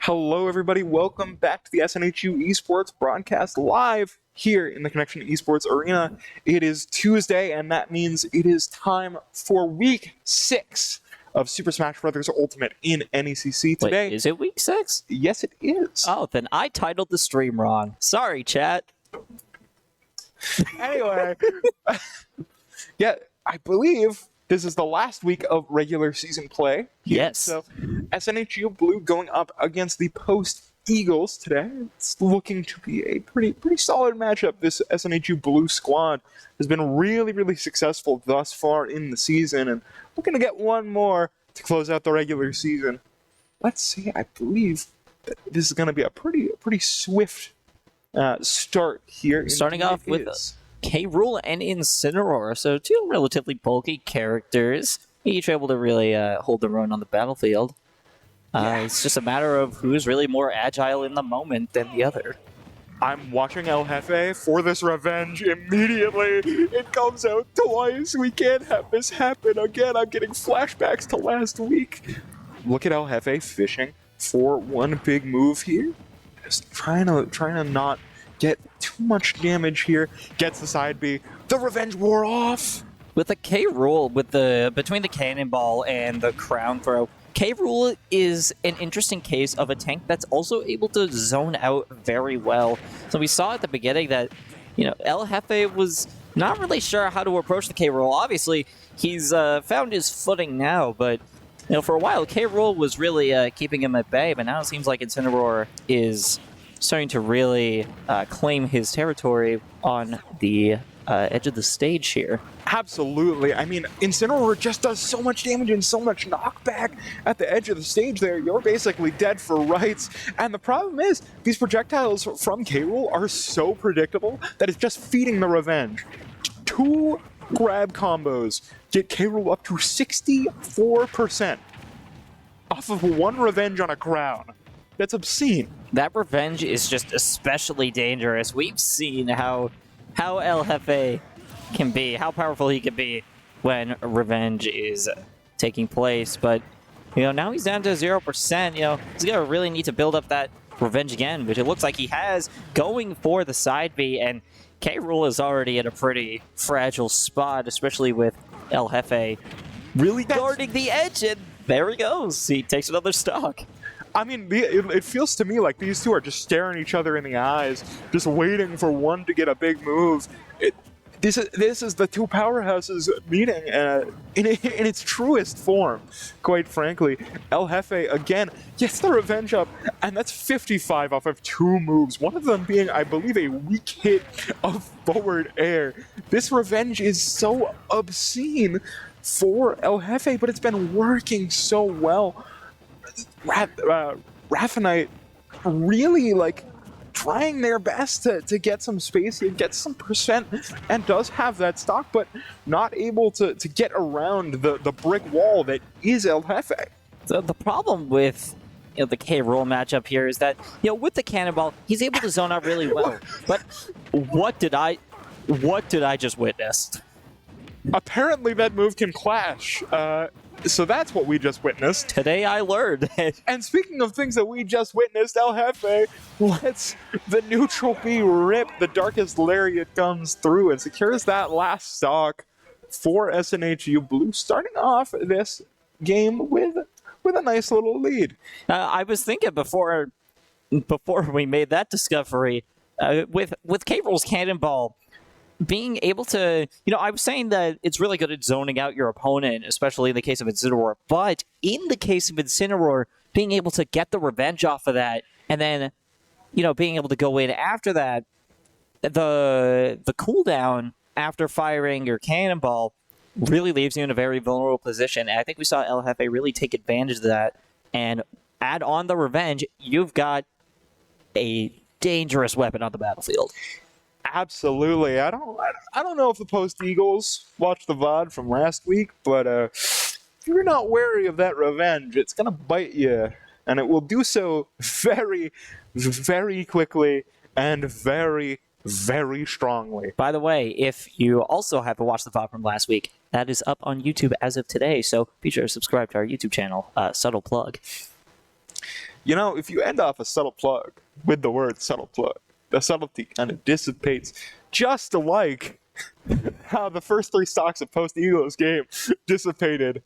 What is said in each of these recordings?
Hello, everybody. Welcome back to the SNHU Esports broadcast live here in the Connection Esports Arena. It is Tuesday, and that means it is time for Week 6 of Super Smash Bros. Ultimate in NECC today. Wait, is it Week 6? Yes, it is. Oh, then I titled the stream wrong. Sorry, chat. Anyway, yeah, I believe this is the last week of regular season play. Yes. So SNHU Blue going up against the Post Eagles today. It's looking to be a pretty solid matchup. This SNHU Blue squad has been really successful thus far in the season, and looking to get one more to close out the regular season. Let's see. I believe that this is going to be a pretty swift start here. Starting off with K-Rool and Incineroar, so two relatively bulky characters, each able to really hold their own on the battlefield. It's just a matter of who's really more agile in the moment than the other. I'm watching El Jefe for this revenge immediately. It comes out twice. We can't have this happen again. I'm getting flashbacks to last week. Look at El Jefe fishing for one big move here. Just trying to not get too much damage here. Gets the side B. The revenge wore off. With the K-Rool, between the cannonball and the crown throw, K-Rool is an interesting case of a tank that's also able to zone out very well. So we saw at the beginning that, El Jefe was not really sure how to approach the K-Rool. Obviously, he's found his footing now, but for a while, K-Rool was really keeping him at bay, but now it seems like Incineroar is starting to really claim his territory on the edge of the stage here. Absolutely. I mean, Incineroar just does so much damage and so much knockback at the edge of the stage there. You're basically dead for rights. And the problem is, these projectiles from K-Rool are so predictable that it's just feeding the revenge. Two grab combos get K-Rool up to 64% off of one revenge on a crown. That's obscene. That revenge is just especially dangerous. We've seen how El Jefe can be, how powerful he can be when revenge is taking place. But, now he's down to 0%. He's going to really need to build up that revenge again, which it looks like he has, going for the side B. And K-Rool is already in a pretty fragile spot, especially with El Jefe really guarding the edge. And there he goes. He takes another stock. I mean, it feels to me like these two are just staring each other in the eyes, just waiting for one to get a big move. This is the two powerhouses meeting in its truest form, quite frankly. El Jefe, again, gets the revenge up, and that's 55 off of two moves, one of them being, I believe, a weak hit of forward air. This revenge is so obscene for El Jefe, but it's been working so well. Raffinite really trying their best to get some space here, get some percent, and does have that stock, but not able to get around the brick wall that is El Jefe. So the problem with the K-Rool matchup here is that with the cannonball he's able to zone out really well. But what did I just witness? Apparently that move can clash. So that's what we just witnessed. Today I learned. And speaking of things that we just witnessed, El Jefe lets the neutral B rip. The Darkest Lariat comes through and secures that last stock for SNHU Blue, starting off this game with a nice little lead. I was thinking before we made that discovery, with K-Rool's cannonball, being able to, I was saying that it's really good at zoning out your opponent, especially in the case of Incineroar. But in the case of Incineroar, being able to get the revenge off of that, and then, being able to go in after that, the cooldown after firing your cannonball really leaves you in a very vulnerable position. And I think we saw El Jefe really take advantage of that and add on the revenge. You've got a dangerous weapon on the battlefield. Absolutely. I don't know if the Post Eagles watched the VOD from last week, but if you're not wary of that revenge, it's going to bite you. And it will do so very, very quickly and very, very strongly. By the way, if you also haven't watched the VOD from last week, that is up on YouTube as of today, so be sure to subscribe to our YouTube channel. Subtle plug. You know, if you end off a subtle plug with the word subtle plug, the subtlety kind of dissipates, just like how the first 3 stocks of post-Eagles game dissipated.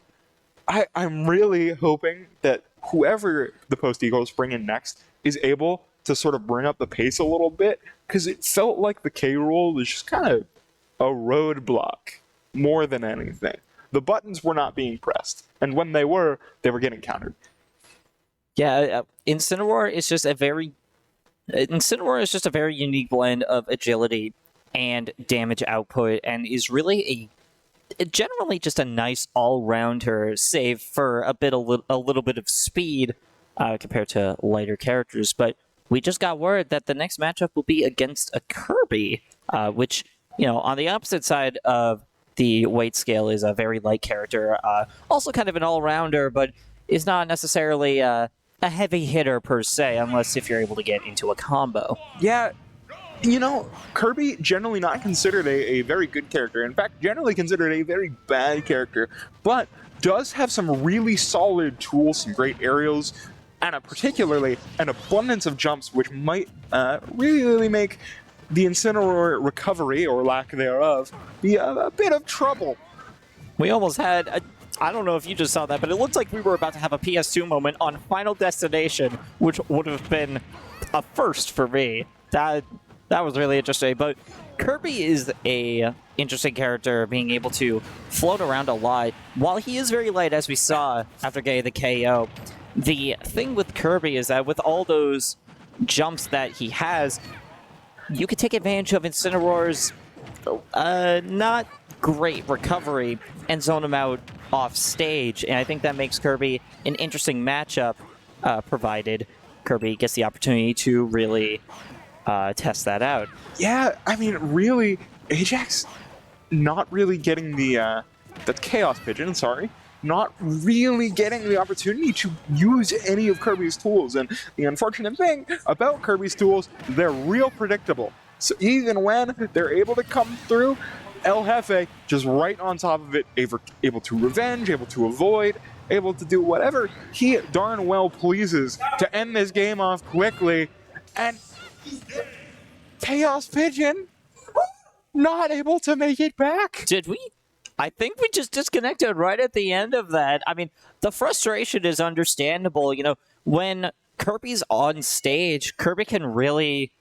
I'm really hoping that whoever the post-Eagles bring in next is able to sort of bring up the pace a little bit, because it felt like the K rule was just kind of a roadblock more than anything. The buttons were not being pressed, and when they were getting countered. Yeah, Incineroar is just a very unique blend of agility and damage output, and is really generally just a nice all-rounder, save for a little bit of speed compared to lighter characters. But we just got word that the next matchup will be against a Kirby, which, on the opposite side of the weight scale is a very light character, also kind of an all-rounder, but is not necessarily a heavy hitter per se, unless if you're able to get into a combo. Yeah, Kirby generally not considered a very good character. In fact, generally considered a very bad character, but does have some really solid tools, some great aerials, and particularly an abundance of jumps, which might really make the Incineroar recovery, or lack thereof, be a bit of trouble. We almost had... I don't know if you just saw that, but it looked like we were about to have a PS2 moment on Final Destination, which would have been a first for me. That was really interesting. But Kirby is a interesting character, being able to float around a lot. While he is very light, as we saw after getting the KO, the thing with Kirby is that with all those jumps that he has, you could take advantage of Incineroar's not great recovery and zone him out off stage, and I think that makes Kirby an interesting matchup, provided Kirby gets the opportunity to really test that out. Yeah, I mean, really, Ajax not really getting the Chaos Pigeon, not really getting the opportunity to use any of Kirby's tools. And the unfortunate thing about Kirby's tools, they're real predictable. So even when they're able to come through, El Jefe just right on top of it, able to revenge, able to avoid, able to do whatever he darn well pleases to end this game off quickly. And Chaos Pigeon not able to make it back. Did we? I think we just disconnected right at the end of that. I mean, the frustration is understandable. When Kirby's on stage, Kirby can really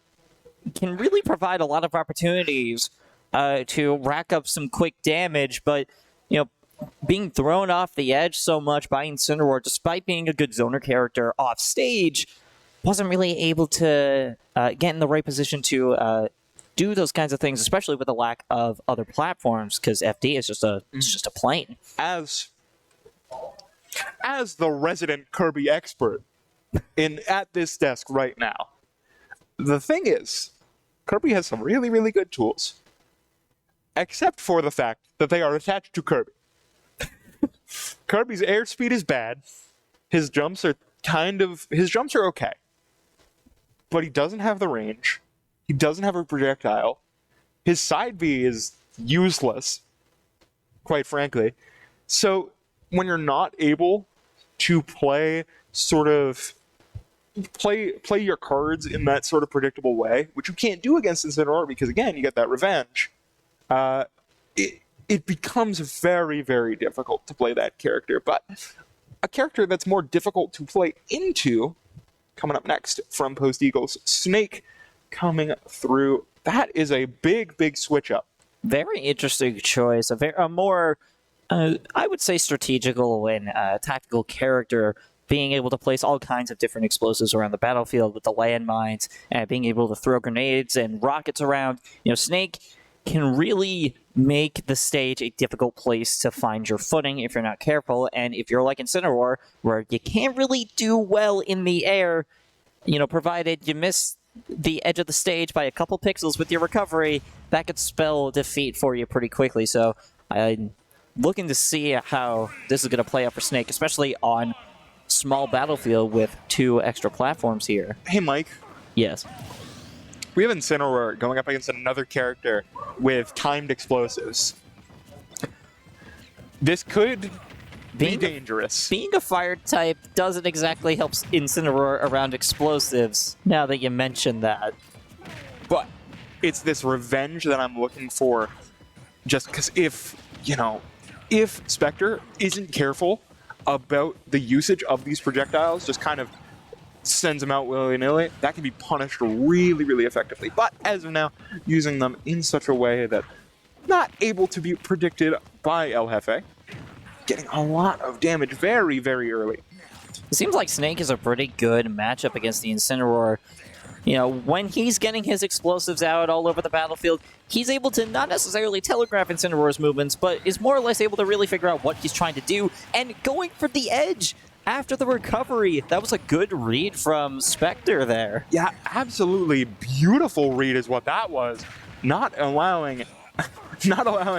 provide a lot of opportunities to rack up some quick damage, but being thrown off the edge so much by Incineroar, despite being a good zoner character off stage, wasn't really able to get in the right position to do those kinds of things, especially with the lack of other platforms, because FD is just a plane. As the resident Kirby expert at this desk right now, the thing is, Kirby has some really, really good tools, except for the fact that they are attached to Kirby. Kirby's airspeed is bad. His jumps are okay. But he doesn't have the range. He doesn't have a projectile. His side B is useless, quite frankly. So when you're not able to play your cards in that sort of predictable way, which you can't do against Incineroar because, again, you get that revenge, it becomes very, very difficult to play that character. But a character that's more difficult to play into, coming up next from Post Eagles, Snake coming through. That is a big, big switch up. Very interesting choice. A more, I would say, strategical and tactical character, being able to place all kinds of different explosives around the battlefield with the landmines, and being able to throw grenades and rockets around. Snake can really make the stage a difficult place to find your footing if you're not careful. And if you're like Incineroar, where you can't really do well in the air, provided you miss the edge of the stage by a couple pixels with your recovery, that could spell defeat for you pretty quickly. So I'm looking to see how this is going to play out for Snake, especially on small battlefield with 2 extra platforms here. Hey, Mike. Yes. We have Incineroar going up against another character with timed explosives. This could Be dangerous. Being a fire type doesn't exactly help Incineroar around explosives, now that you mention that. But it's this revenge that I'm looking for. Just because if Spectre isn't careful about the usage of these projectiles, just kind of sends them out willy-nilly, that can be punished really, really effectively. But as of now, using them in such a way that not able to be predicted by El Jefe, getting a lot of damage very, very early. It seems like Snake is a pretty good matchup against the Incineroar. You know, when he's getting his explosives out all over the battlefield, he's able to not necessarily telegraph Incineroar's movements, but is more or less able to really figure out what he's trying to do, and going for the edge after the recovery. That was a good read from Spectre there. Yeah, absolutely beautiful read is what that was. Not allowing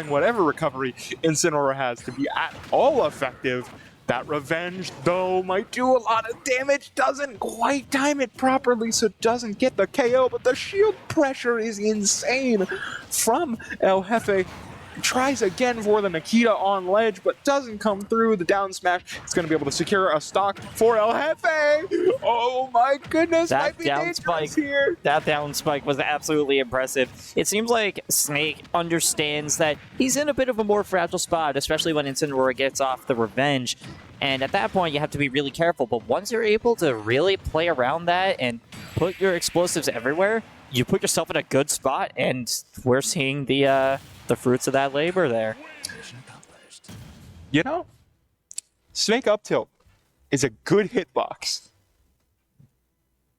whatever recovery Incineroar has to be at all effective. That revenge, though, might do a lot of damage, doesn't quite time it properly, so it doesn't get the KO, but the shield pressure is insane from El Jefe. Tries again for the Nikita on ledge, but doesn't come through. The down smash is going to be able to secure a stock for El Jefe. Oh my goodness, That might be down dangerous spike here. That down spike was absolutely impressive. It seems like Snake understands that he's in a bit of a more fragile spot, especially when Incineroar gets off the revenge. And at that point, you have to be really careful. But once you're able to really play around that and put your explosives everywhere, you put yourself in a good spot, and we're seeing the fruits of that labor there. You know, Snake up tilt is a good hitbox.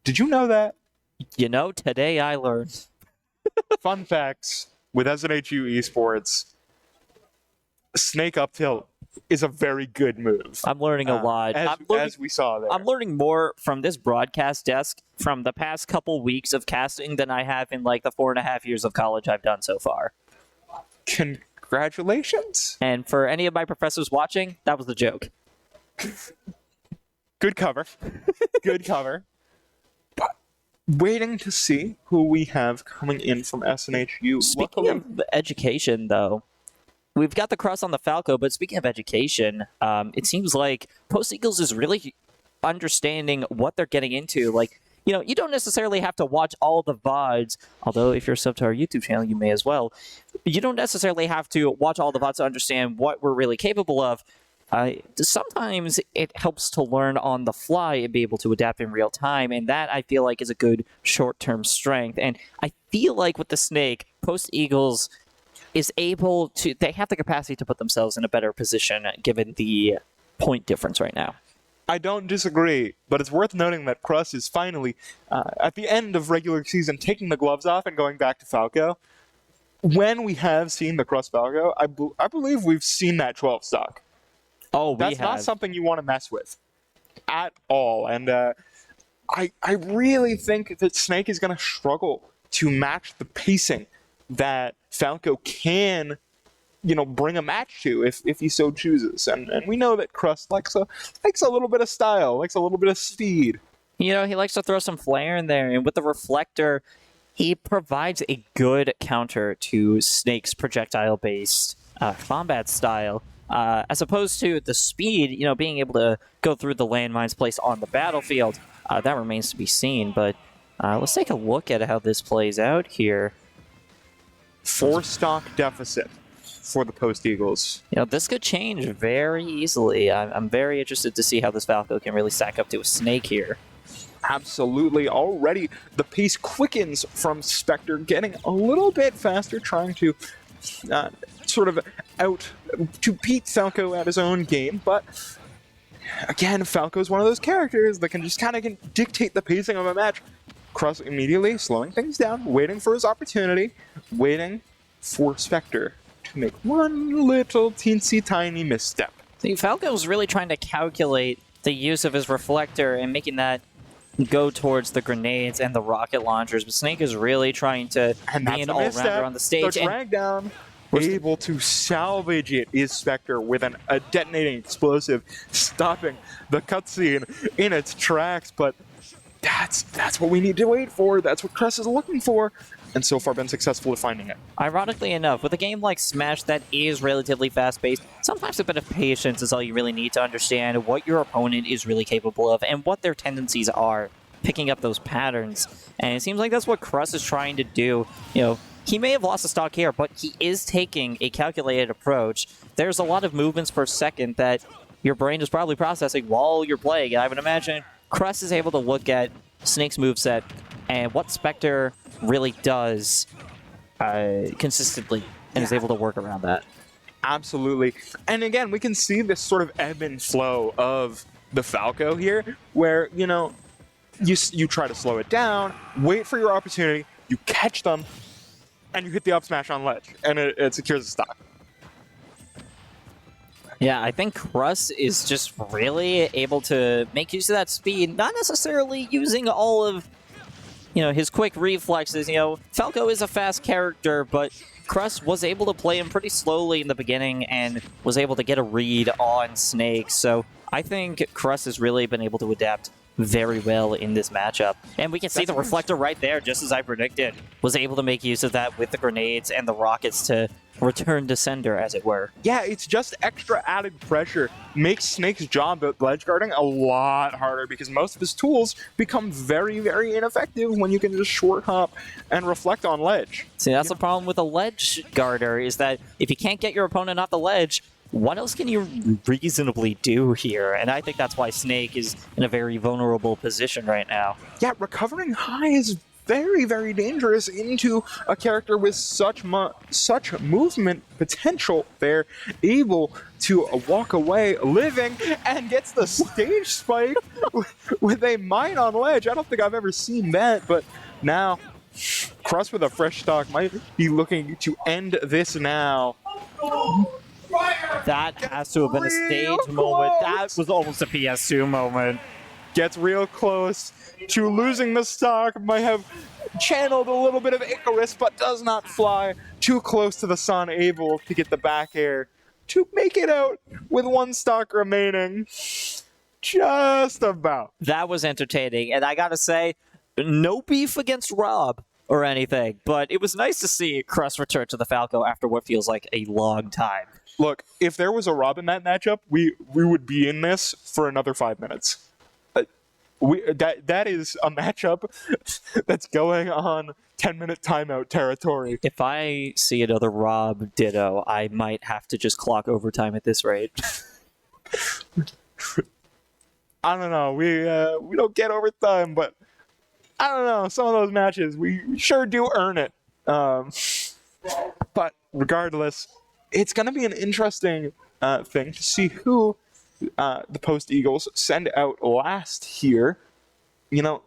Did you know that? You know, today I learned. Fun facts with SNHU esports. Snake up tilt is a very good move. I'm learning a lot. As we saw there. I'm learning more from this broadcast desk from the past couple weeks of casting than I have in like the 4.5 years of college I've done so far. Congratulations. And for any of my professors watching, that was the joke. Good cover. Good cover. But waiting to see who we have coming in from SNHU. Speaking of education, though, we've got the cross on the Falco, but speaking of education, it seems like Post Eagles is really understanding what they're getting into. Like, you know, you don't necessarily have to watch all the VODs, although if you're sub to our YouTube channel, you may as well. You don't necessarily have to watch all the VODs to understand what we're really capable of. Sometimes it helps to learn on the fly and be able to adapt in real time, and that I feel like is a good short-term strength. And I feel like with the Snake, Post Eagles is able to, they have the capacity to put themselves in a better position given the point difference right now. I don't disagree, but it's worth noting that Crust is finally, at the end of regular season, taking the gloves off and going back to Falco. When we have seen the Crust Falco, I believe we've seen that 12 stock. Oh, That's not something you want to mess with at all. And I really think that Snake is going to struggle to match the pacing that Falco can, you know, bring a match to if he so chooses. And we know that Crust likes a little bit of style, likes a little bit of speed. You know, he likes to throw some flair in there, and with the reflector, he provides a good counter to Snake's projectile-based combat style. As opposed to the speed, you know, being able to go through the landmines placed on the battlefield, that remains to be seen. But let's take a look at how this plays out here. 4 stock deficit for the Post Eagles. You know, this could change very easily. I'm very interested to see how this Falco can really stack up to a Snake here. Absolutely. Already the pace quickens from Spectre, getting a little bit faster, trying to sort of to beat Falco at his own game. But again, Falco's one of those characters that can just kind of dictate the pacing of a match. Cross immediately slowing things down, waiting for his opportunity, waiting for Spectre to make one little teensy tiny misstep. See, Falco's really trying to calculate the use of his reflector and making that go towards the grenades and the rocket launchers, but Snake is really trying to be an all-rounder on the stage. The drag down, able to salvage it is Spectre with a detonating explosive, stopping the cutscene in its tracks, but that's what we need to wait for. That's what Crest is looking for. and so far been successful at finding it. Ironically enough, with a game like Smash that is relatively fast-paced, sometimes a bit of patience is all you really need to understand what your opponent is really capable of and what their tendencies are, picking up those patterns. And it seems like that's what Crust is trying to do. You know, he may have lost a stock here, but he is taking a calculated approach. There's a lot of movements per second that your brain is probably processing while you're playing. And I would imagine Crust is able to look at Snake's moveset and what Spectre really does consistently, and is able to work around that. Absolutely. And again, we can see this sort of ebb and flow of the Falco here, where, you know, you try to slow it down, wait for your opportunity, you catch them, and you hit the up smash on ledge, and it secures the stock. Yeah, I think Crust is just really able to make use of that speed, not necessarily using all of, you know, his quick reflexes. You know, Falco is a fast character, but Crust was able to play him pretty slowly in the beginning and was able to get a read on Snake. So I think Crust has really been able to adapt very well in this matchup. And we can see the reflector right there, just as I predicted. Was able to make use of that with the grenades and the rockets to return to sender, as it were. Yeah, it's just extra added pressure. Makes Snake's job at ledge guarding a lot harder because most of his tools become very, very ineffective when you can just short hop and reflect on ledge. See, that's the problem with a ledge guarder, is that if you can't get your opponent off the ledge, what else can you reasonably do here? And I think that's why Snake is in a very vulnerable position right now. Yeah, recovering high is very, very dangerous into a character with such movement potential. They're able to walk away living and gets the stage spike with a mine on ledge. I don't think I've ever seen that, but now Crust with a fresh stock might be looking to end this now. That has to have been a stage moment. That was almost a PS2 moment. Gets real close to losing the stock. Might have channeled a little bit of Icarus, but does not fly too close to the sun, able to get the back air to make it out with one stock remaining. Just about. That was entertaining, and I gotta say, no beef against Rob or anything, but it was nice to see Crust return to the Falco after what feels like a long time. Look, if there was a Rob in that matchup, we would be in this for another 5 minutes. That is a matchup that's going on 10-minute timeout territory. If I see another Rob Ditto, I might have to just clock overtime at this rate. I don't know. We don't get overtime, but I don't know. Some of those matches, we sure do earn it. But regardless, it's going to be an interesting thing to see who the Post Eagles send out last here. You know,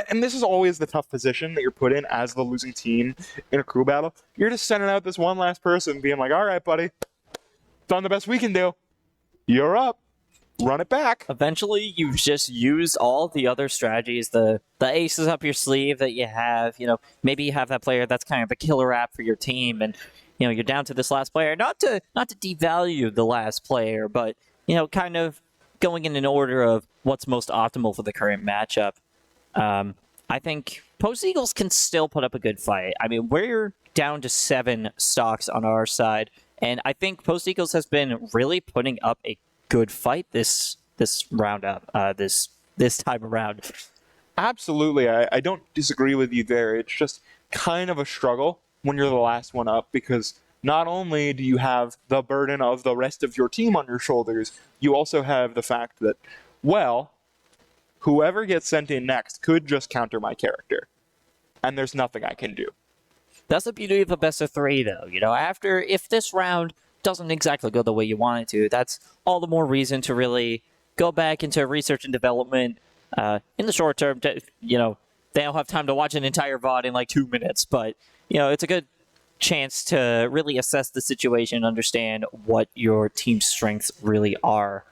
and this is always the tough position that you're put in as the losing team in a crew battle. You're just sending out this one last person being like, all right, buddy, done the best we can do. You're up. Run it back. Eventually, you've just used all the other strategies, the aces up your sleeve that you have. You know, maybe you have that player that's kind of the killer app for your team, and you know you're down to this last player. Not to devalue the last player, but you know, kind of going in an order of what's most optimal for the current matchup. I think Post Eagles can still put up a good fight. I mean, we're down to 7 stocks on our side, and I think Post Eagles has been really putting up a good fight this roundup, this time around. Absolutely, I don't disagree with you there. It's just kind of a struggle when you're the last one up, because not only do you have the burden of the rest of your team on your shoulders, you also have the fact that, well, whoever gets sent in next could just counter my character, and there's nothing I can do. That's the beauty of a best of 3, though. You know, if this round doesn't exactly go the way you want it to, that's all the more reason to really go back into research and development in the short term. You know, they don't have time to watch an entire VOD in like 2 minutes, but, you know, it's a good chance to really assess the situation and understand what your team's strengths really are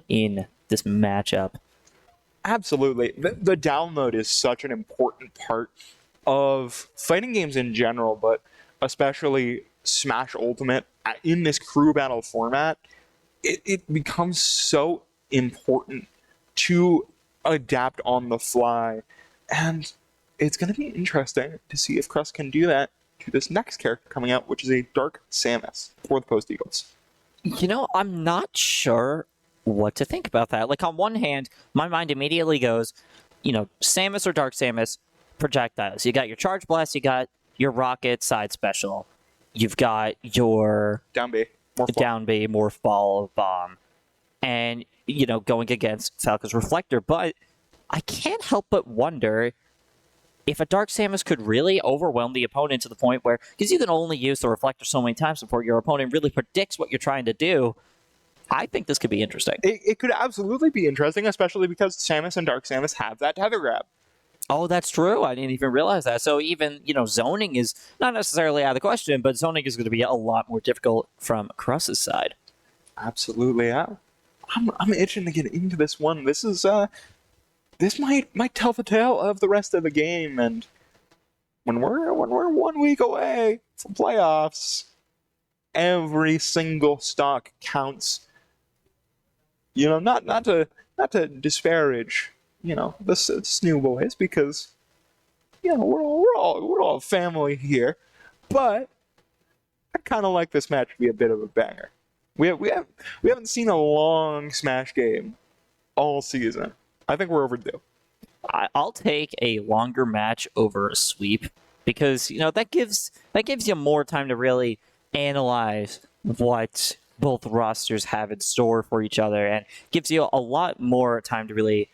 in this matchup. Absolutely. The download is such an important part of fighting games in general, but especially Smash Ultimate in this crew battle format. It becomes so important to adapt on the fly. And it's going to be interesting to see if Crust can do that to this next character coming out, which is a Dark Samus for the Post Eagles. I'm not sure what to think about that. Like, on one hand, my mind immediately goes, Samus or Dark Samus, projectiles. You got your Charge Blast, you got your Rocket side special. You've got your Down B, more fall bomb. And, going against Falco's Reflector. But I can't help but wonder if a Dark Samus could really overwhelm the opponent to the point where, because you can only use the Reflector so many times before your opponent really predicts what you're trying to do, I think this could be interesting. It could absolutely be interesting, especially because Samus and Dark Samus have that tether grab. Oh, that's true. I didn't even realize that. So even, zoning is not necessarily out of the question, but zoning is going to be a lot more difficult from Crust's side. Absolutely, yeah. I'm itching to get into this one. This is this might tell the tale of the rest of the game, and when we're 1 week away from playoffs, every single stock counts. Not to disparage, the SNHU boys, because we're all family here, but I kind of like this match to be a bit of a banger. We haven't seen a long Smash game all season. I think we're overdue. I'll take a longer match over a sweep because that gives you more time to really analyze what both rosters have in store for each other, and gives you a lot more time to really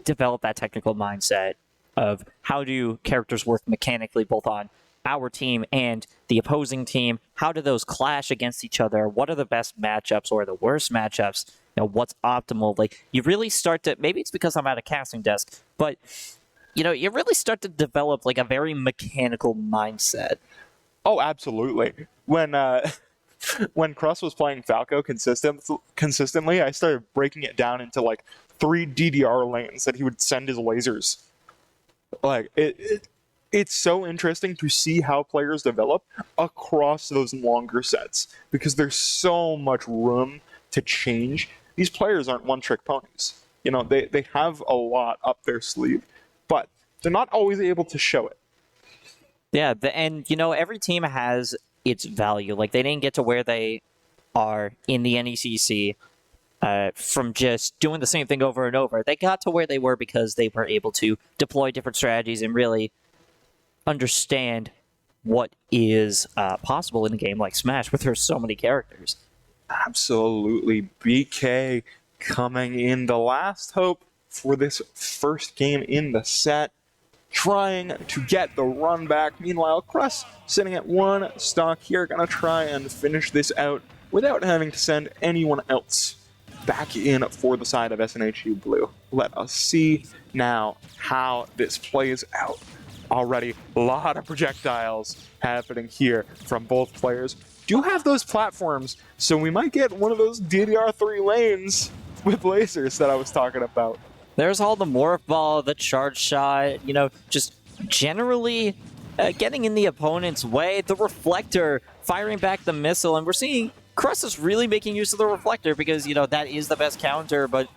develop that technical mindset of how do characters work mechanically both on our team and the opposing team. How do those clash against each other? What are the best matchups or the worst matchups? What's optimal? Like, you really start to, maybe it's because I'm at a casting desk, but you really start to develop like a very mechanical mindset. Oh, absolutely. When Crust was playing Falco consistently, I started breaking it down into like 3 DDR lanes that he would send his lasers. Like, it's so interesting to see how players develop across those longer sets, because there's so much room to change. These players aren't one-trick ponies. They have a lot up their sleeve, but they're not always able to show it. Yeah, and every team has its value. Like, they didn't get to where they are in the NECC from just doing the same thing over and over. They got to where they were because they were able to deploy different strategies and really understand what is possible in a game like Smash, where there's so many characters. Absolutely. BK coming in, the last hope for this first game in the set, trying to get the run back. Meanwhile, Crust sitting at 1 stock here, gonna try and finish this out without having to send anyone else back in for the side of SNHU Blue. Let us see now how this plays out. Already a lot of projectiles happening here from both players. Do have those platforms, so we might get one of those DDR3 lanes with lasers that I was talking about. There's all the Morph Ball, the Charge Shot, just generally getting in the opponent's way. The Reflector firing back the missile, and we're seeing Crust is really making use of the Reflector because, that is the best counter, but,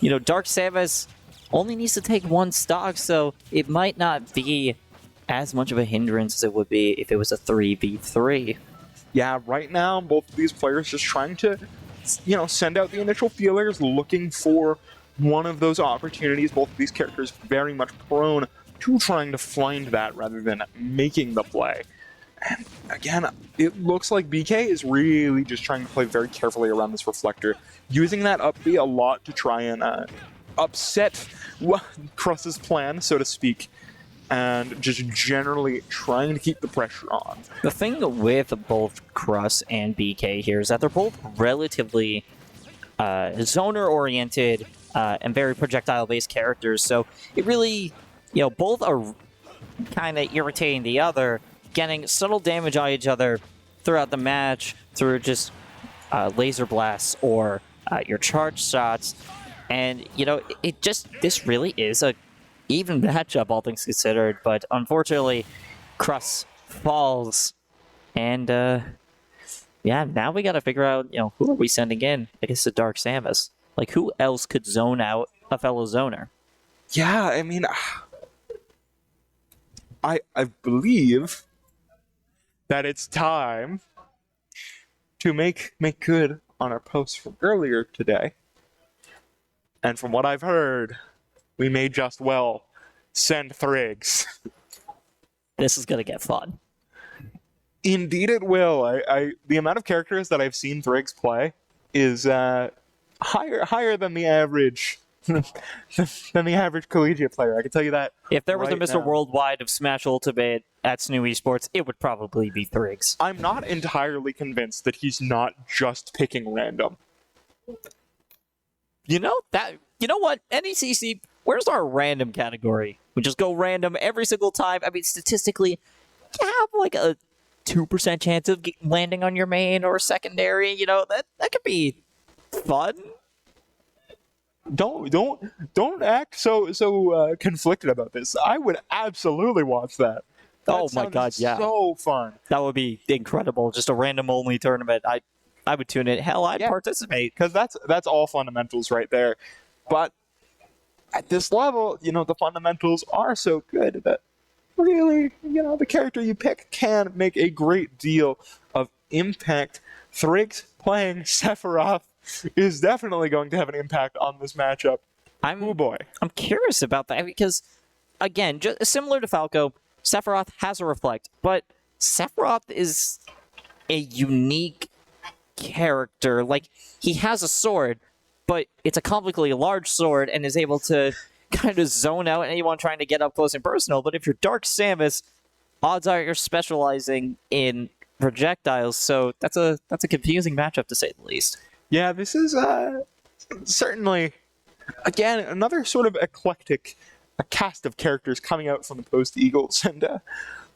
Dark Samus only needs to take 1 stock, so it might not be as much of a hindrance as it would be if it was a 3v3. Yeah, right now, both of these players just trying to, send out the initial feelers, looking for one of those opportunities. Both of these characters very much prone to trying to find that rather than making the play. And again, it looks like BK is really just trying to play very carefully around this Reflector, using that up B a lot to try and upset Crust's plan, so to speak, and just generally trying to keep the pressure on. The thing with both Crust and BK here is that they're both relatively zoner-oriented and very projectile-based characters, so it really, both are kind of irritating the other, getting subtle damage on each other throughout the match through just laser blasts or your charge shots. And, this really is a even matchup, all things considered. But unfortunately, Crust falls. And, now we got to figure out, who are we sending in against the Dark Samus? Like, who else could zone out a fellow zoner? Yeah, I mean, I believe that it's time to make good on our post from earlier today. And from what I've heard, we may just well send Thrigs. This is gonna get fun. Indeed, it will. The amount of characters that I've seen Thrigs play is higher than the average collegiate player. I can tell you that. If there was a right Mr. now. Worldwide of Smash Ultimate at SNHU Esports, it would probably be Thrigs. I'm not entirely convinced that he's not just picking random. You know what? NECC, where's our random category? We just go random every single time. I mean, statistically, you have like a 2% chance of landing on your main or secondary. You know, that could be fun. Don't act so conflicted about this. I would absolutely watch that. Oh my god, yeah. So fun. That would be incredible. Just a random only tournament. I would tune in. Hell, I'd participate. Because that's all fundamentals right there. But at this level, the fundamentals are so good that really, the character you pick can make a great deal of impact. Thrigs playing Sephiroth is definitely going to have an impact on this matchup. Oh boy. I'm curious about that because, again, just similar to Falco, Sephiroth has a reflect, but Sephiroth is a unique character. Like, he has a sword, but it's a comically large sword and is able to kind of zone out anyone trying to get up close and personal. But if you're Dark Samus, odds are you're specializing in projectiles, so that's a confusing matchup to say the least. Yeah, this is certainly, again, another sort of eclectic cast of characters coming out from the Post Eagles, and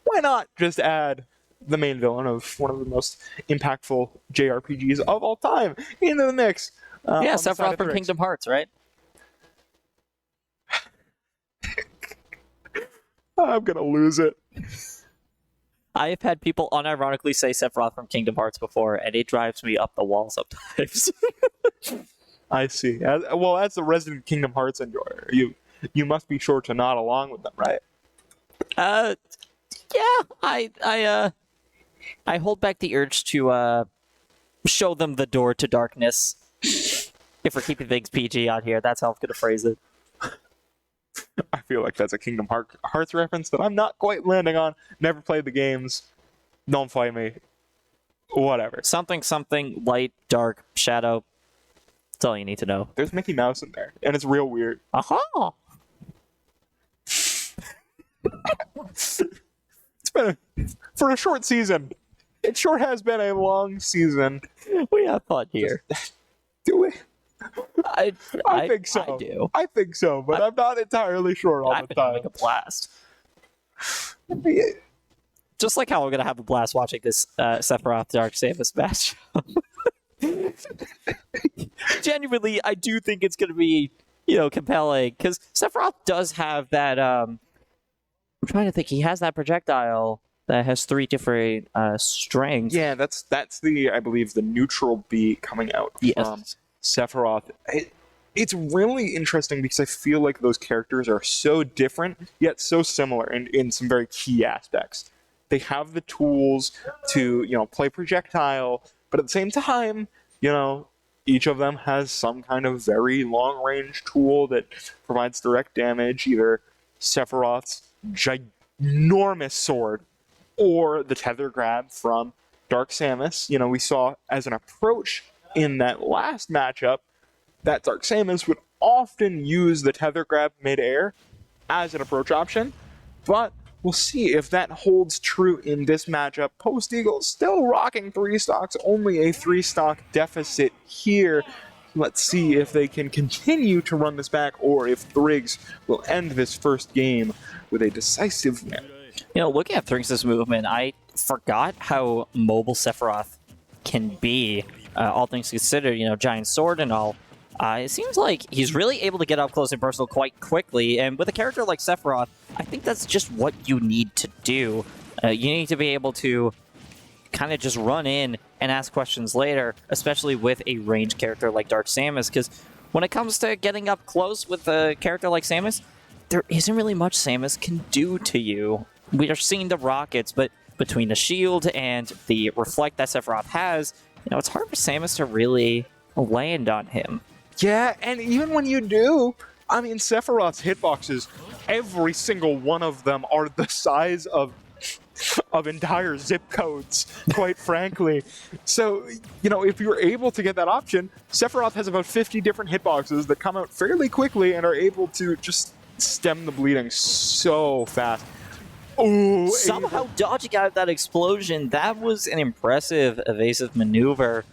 why not just add the main villain of one of the most impactful JRPGs of all time into the mix? Yeah, Sephiroth from Kingdom Hearts, right? I'm gonna lose it. I have had people unironically say Sephiroth from Kingdom Hearts before, and it drives me up the wall sometimes. I see. Well, as the resident Kingdom Hearts enjoyer, you must be sure to nod along with them, right? Yeah, I hold back the urge to show them the door to darkness. If we're keeping things PG out here, that's how I'm gonna phrase it. I feel like that's a Kingdom Hearts reference that I'm not quite landing on. Never played the games. Don't fight me. Whatever. Something, light, dark, shadow. That's all you need to know. There's Mickey Mouse in there, and it's real weird. Aha! It's been for a short season. It sure has been a long season. We have fun here. Do we? I think so. I do. I think so, but I'm not entirely sure all I've the been time. having a blast. Just like how we're gonna have a blast watching this Sephiroth Dark Samus match. Genuinely, I do think it's gonna be compelling because Sephiroth does have that. I'm trying to think. He has that projectile that has 3 different strengths. Yeah, that's I believe the neutral B coming out from Sephiroth. It's really interesting because I feel like those characters are so different yet so similar in some very key aspects. They have the tools to play projectile, but at the same time, each of them has some kind of very long range tool that provides direct damage, either Sephiroth's ginormous sword or the tether grab from Dark Samus. We saw as an approach in that last matchup that Dark Samus would often use the tether grab mid-air as an approach option, but we'll see if that holds true in this matchup. Post Eagle still rocking 3 stocks, only a 3-stock deficit here. Let's see if they can continue to run this back or if Thrigs will end this first game with a decisive win. Looking at Thrigs' movement, I forgot how mobile Sephiroth can be, all things considered, giant sword and all. It seems like he's really able to get up close and personal quite quickly, and with a character like Sephiroth, I think that's just what you need to do. You need to be able to kind of just run in and ask questions later, especially with a ranged character like Dark Samus, because when it comes to getting up close with a character like Samus, there isn't really much Samus can do to you. we are seeing the rockets, but between the shield and the reflect that Sephiroth has, it's hard for Samus to really land on him. Yeah, and even when you do, I mean, Sephiroth's hitboxes, every single one of them are the size of entire zip codes, quite frankly. So, if you're able to get that option, Sephiroth has about 50 different hitboxes that come out fairly quickly and are able to just stem the bleeding so fast. Oh, somehow dodging out that explosion, that was an impressive evasive maneuver.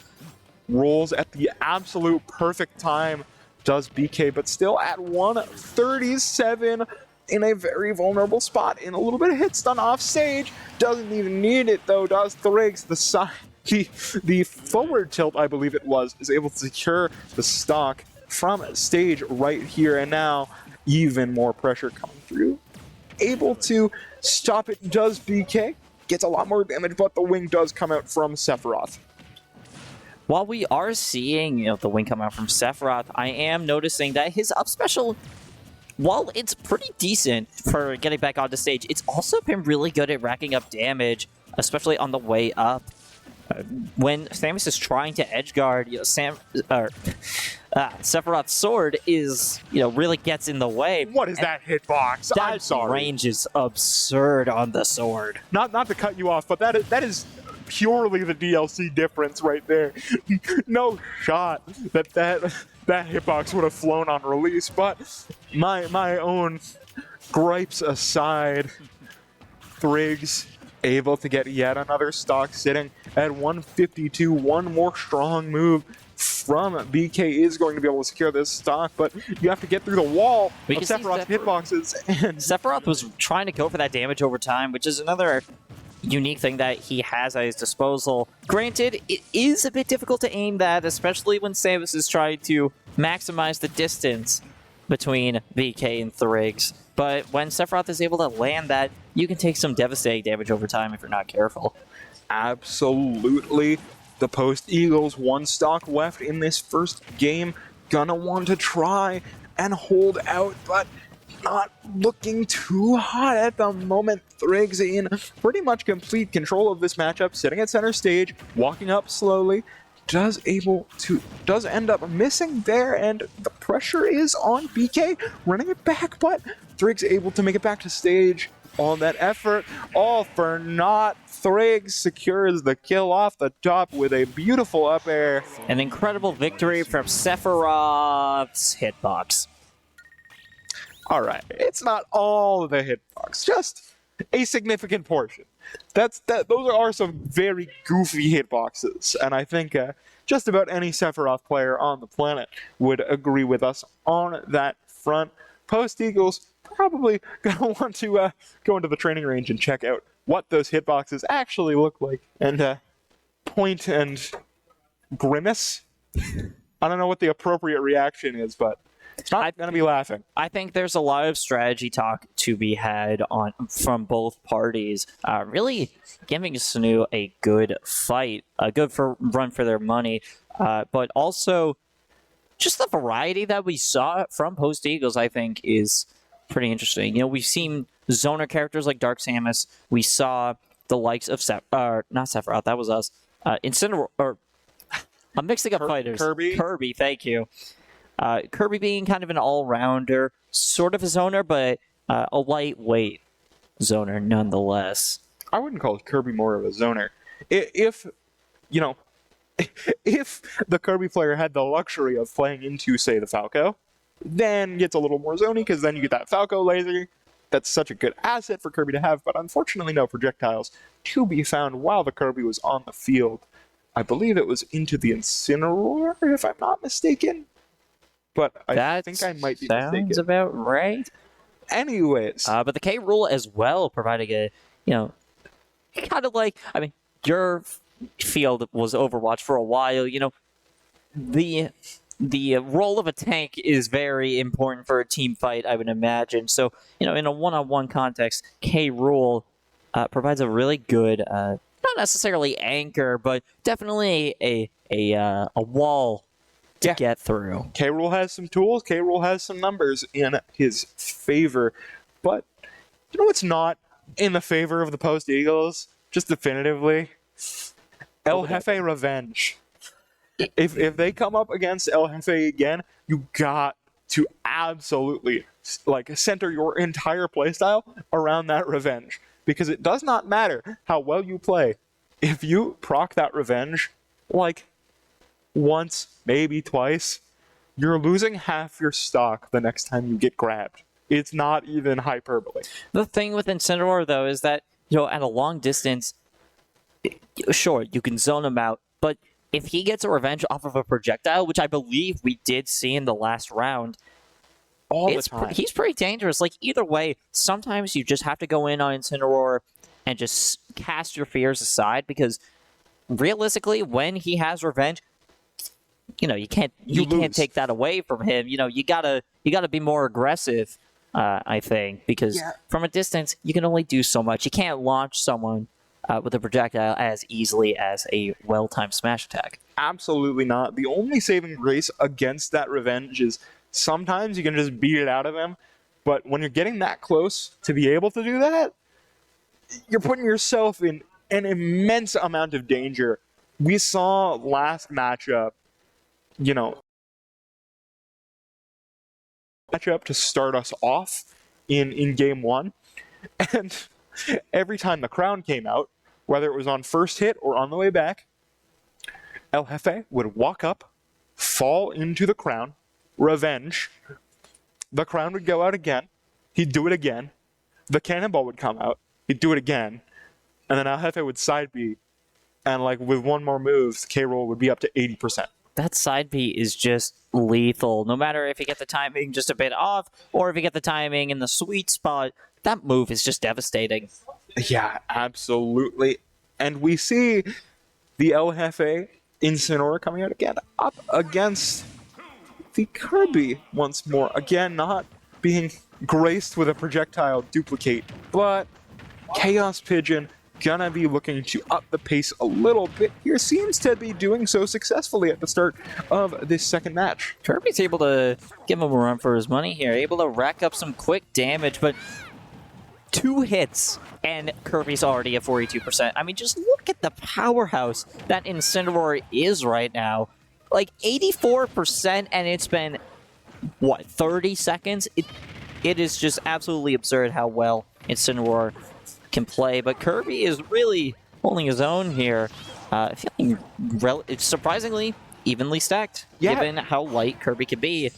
Rolls at the absolute perfect time, does BK, but still at 137 in a very vulnerable spot, in a little bit of hit stun off stage. Doesn't even need it though, does Thrigs. The forward tilt, I believe it was, is able to secure the stock from stage right here, and now even more pressure coming through. Able to stop it, does BK. Gets a lot more damage, but the wing does come out from Sephiroth. While we are seeing the wing come out from Sephiroth, I am noticing that his up special, while it's pretty decent for getting back onto stage, it's also been really good at racking up damage, especially on the way up. When Samus is trying to edgeguard, Sephiroth's sword is, really gets in the way. What is that hitbox? I'm sorry. That range is absurd on the sword. Not to cut you off, but that is purely the DLC difference right there. No shot that hitbox would have flown on release, but my own gripes aside, Thrigs able to get yet another stock sitting at 152. One more strong move from BK is going to be able to secure this stock, but you have to get through the wall of Sephiroth's hitboxes. And Sephiroth was trying to go for that damage over time, which is another unique thing that he has at his disposal. Granted, it is a bit difficult to aim that, especially when Samus is trying to maximize the distance between BK and Thrigs. But when Sephiroth is able to land that, you can take some devastating damage over time if you're not careful. Absolutely. The Post Eagles, one stock left in this first game. Gonna want to try and hold out, but not looking too hot at the moment. Thrigs in pretty much complete control of this matchup, sitting at center stage, walking up slowly. Does end up missing there, and the pressure is on BK, running it back, but Thrigs able to make it back to stage. All that effort, all for naught. Thrigs secures the kill off the top with a beautiful up air. An incredible victory from Sephiroth's hitbox. All right, it's not all of the hitbox, just a significant portion. Those are some very goofy hitboxes, and I think just about any Sephiroth player on the planet would agree with us on that front. Post Eagles probably gonna want to go into the training range and check out what those hitboxes actually look like, and point and grimace. I don't know what the appropriate reaction is, but it's not going to be laughing. I think there's a lot of strategy talk to be had from both parties. Really giving SNHU a good fight, a good run for their money, but also just the variety that we saw from Post Eagles, I think, is pretty interesting. We've seen zoner characters like Dark Samus. We saw the likes of not Sephiroth, that was us. I'm mixing up fighters. Kirby, thank you. Kirby being kind of an all-rounder, sort of a zoner, but a lightweight zoner nonetheless. I wouldn't call Kirby more of a zoner. If the Kirby player had the luxury of playing into, say, the Falco, then gets a little more zony, because then you get that Falco laser. That's such a good asset for Kirby to have, but unfortunately no projectiles to be found while the Kirby was on the field. I believe it was into the Incineroar, if I'm not mistaken. But I think I might be mistaken. Sounds about right. Anyways. But the K rule as well, providing a, kind of like, your field was Overwatch for a while. The role of a tank is very important for a team fight, I would imagine. So, in a one-on-one context, K rule provides a really good, not necessarily anchor, but definitely a wall to get through. K rule has some tools. K rule has some numbers in his favor, but it's not in the favor of the Post Eagles, just definitively. El Jefe Revenge. If they come up against El Jefe again, you got to absolutely center your entire playstyle around that revenge, because it does not matter how well you play. If you proc that revenge once, maybe twice, you're losing half your stock the next time you get grabbed. It's not even hyperbole. The thing with Incineroar, though, is that, at a long distance, sure, you can zone him out, but if he gets a revenge off of a projectile, which I believe we did see in the last round, all the time, he's pretty dangerous. Either way, sometimes you just have to go in on Incineroar and just cast your fears aside, because realistically, when he has revenge, you can't take that away from him. You gotta be more aggressive. I think, because from a distance, you can only do so much. You can't launch someone with a projectile as easily as a well-timed smash attack. Absolutely not. The only saving grace against that revenge is sometimes you can just beat it out of him, but when you're getting that close to be able to do that, you're putting yourself in an immense amount of danger. We saw last matchup, to start us off in game one, and every time the crown came out, whether it was on first hit or on the way back, El Jefe would walk up, fall into the crown, revenge, the crown would go out again, he'd do it again, the cannonball would come out, he'd do it again, and then El Jefe would side B, and with one more move, the K-roll would be up to 80%. That side B is just lethal. No matter if you get the timing just a bit off, or if you get the timing in the sweet spot, that move is just devastating. Yeah, absolutely. And we see the El Jefe Incineroar coming out again, up against the Kirby once more. Again, not being graced with a projectile duplicate, but Chaos Pigeon gonna be looking to up the pace a little bit here. Seems to be doing so successfully at the start of this second match. Kirby's able to give him a run for his money here, able to rack up some quick damage, but 2 hits and Kirby's already at 42%. I mean, just look at the powerhouse that Incineroar is right now. 84%, and it's been, 30 seconds? It is just absolutely absurd how well Incineroar can play, but Kirby is really holding his own here. Feeling it's surprisingly evenly stacked, given how light Kirby can be,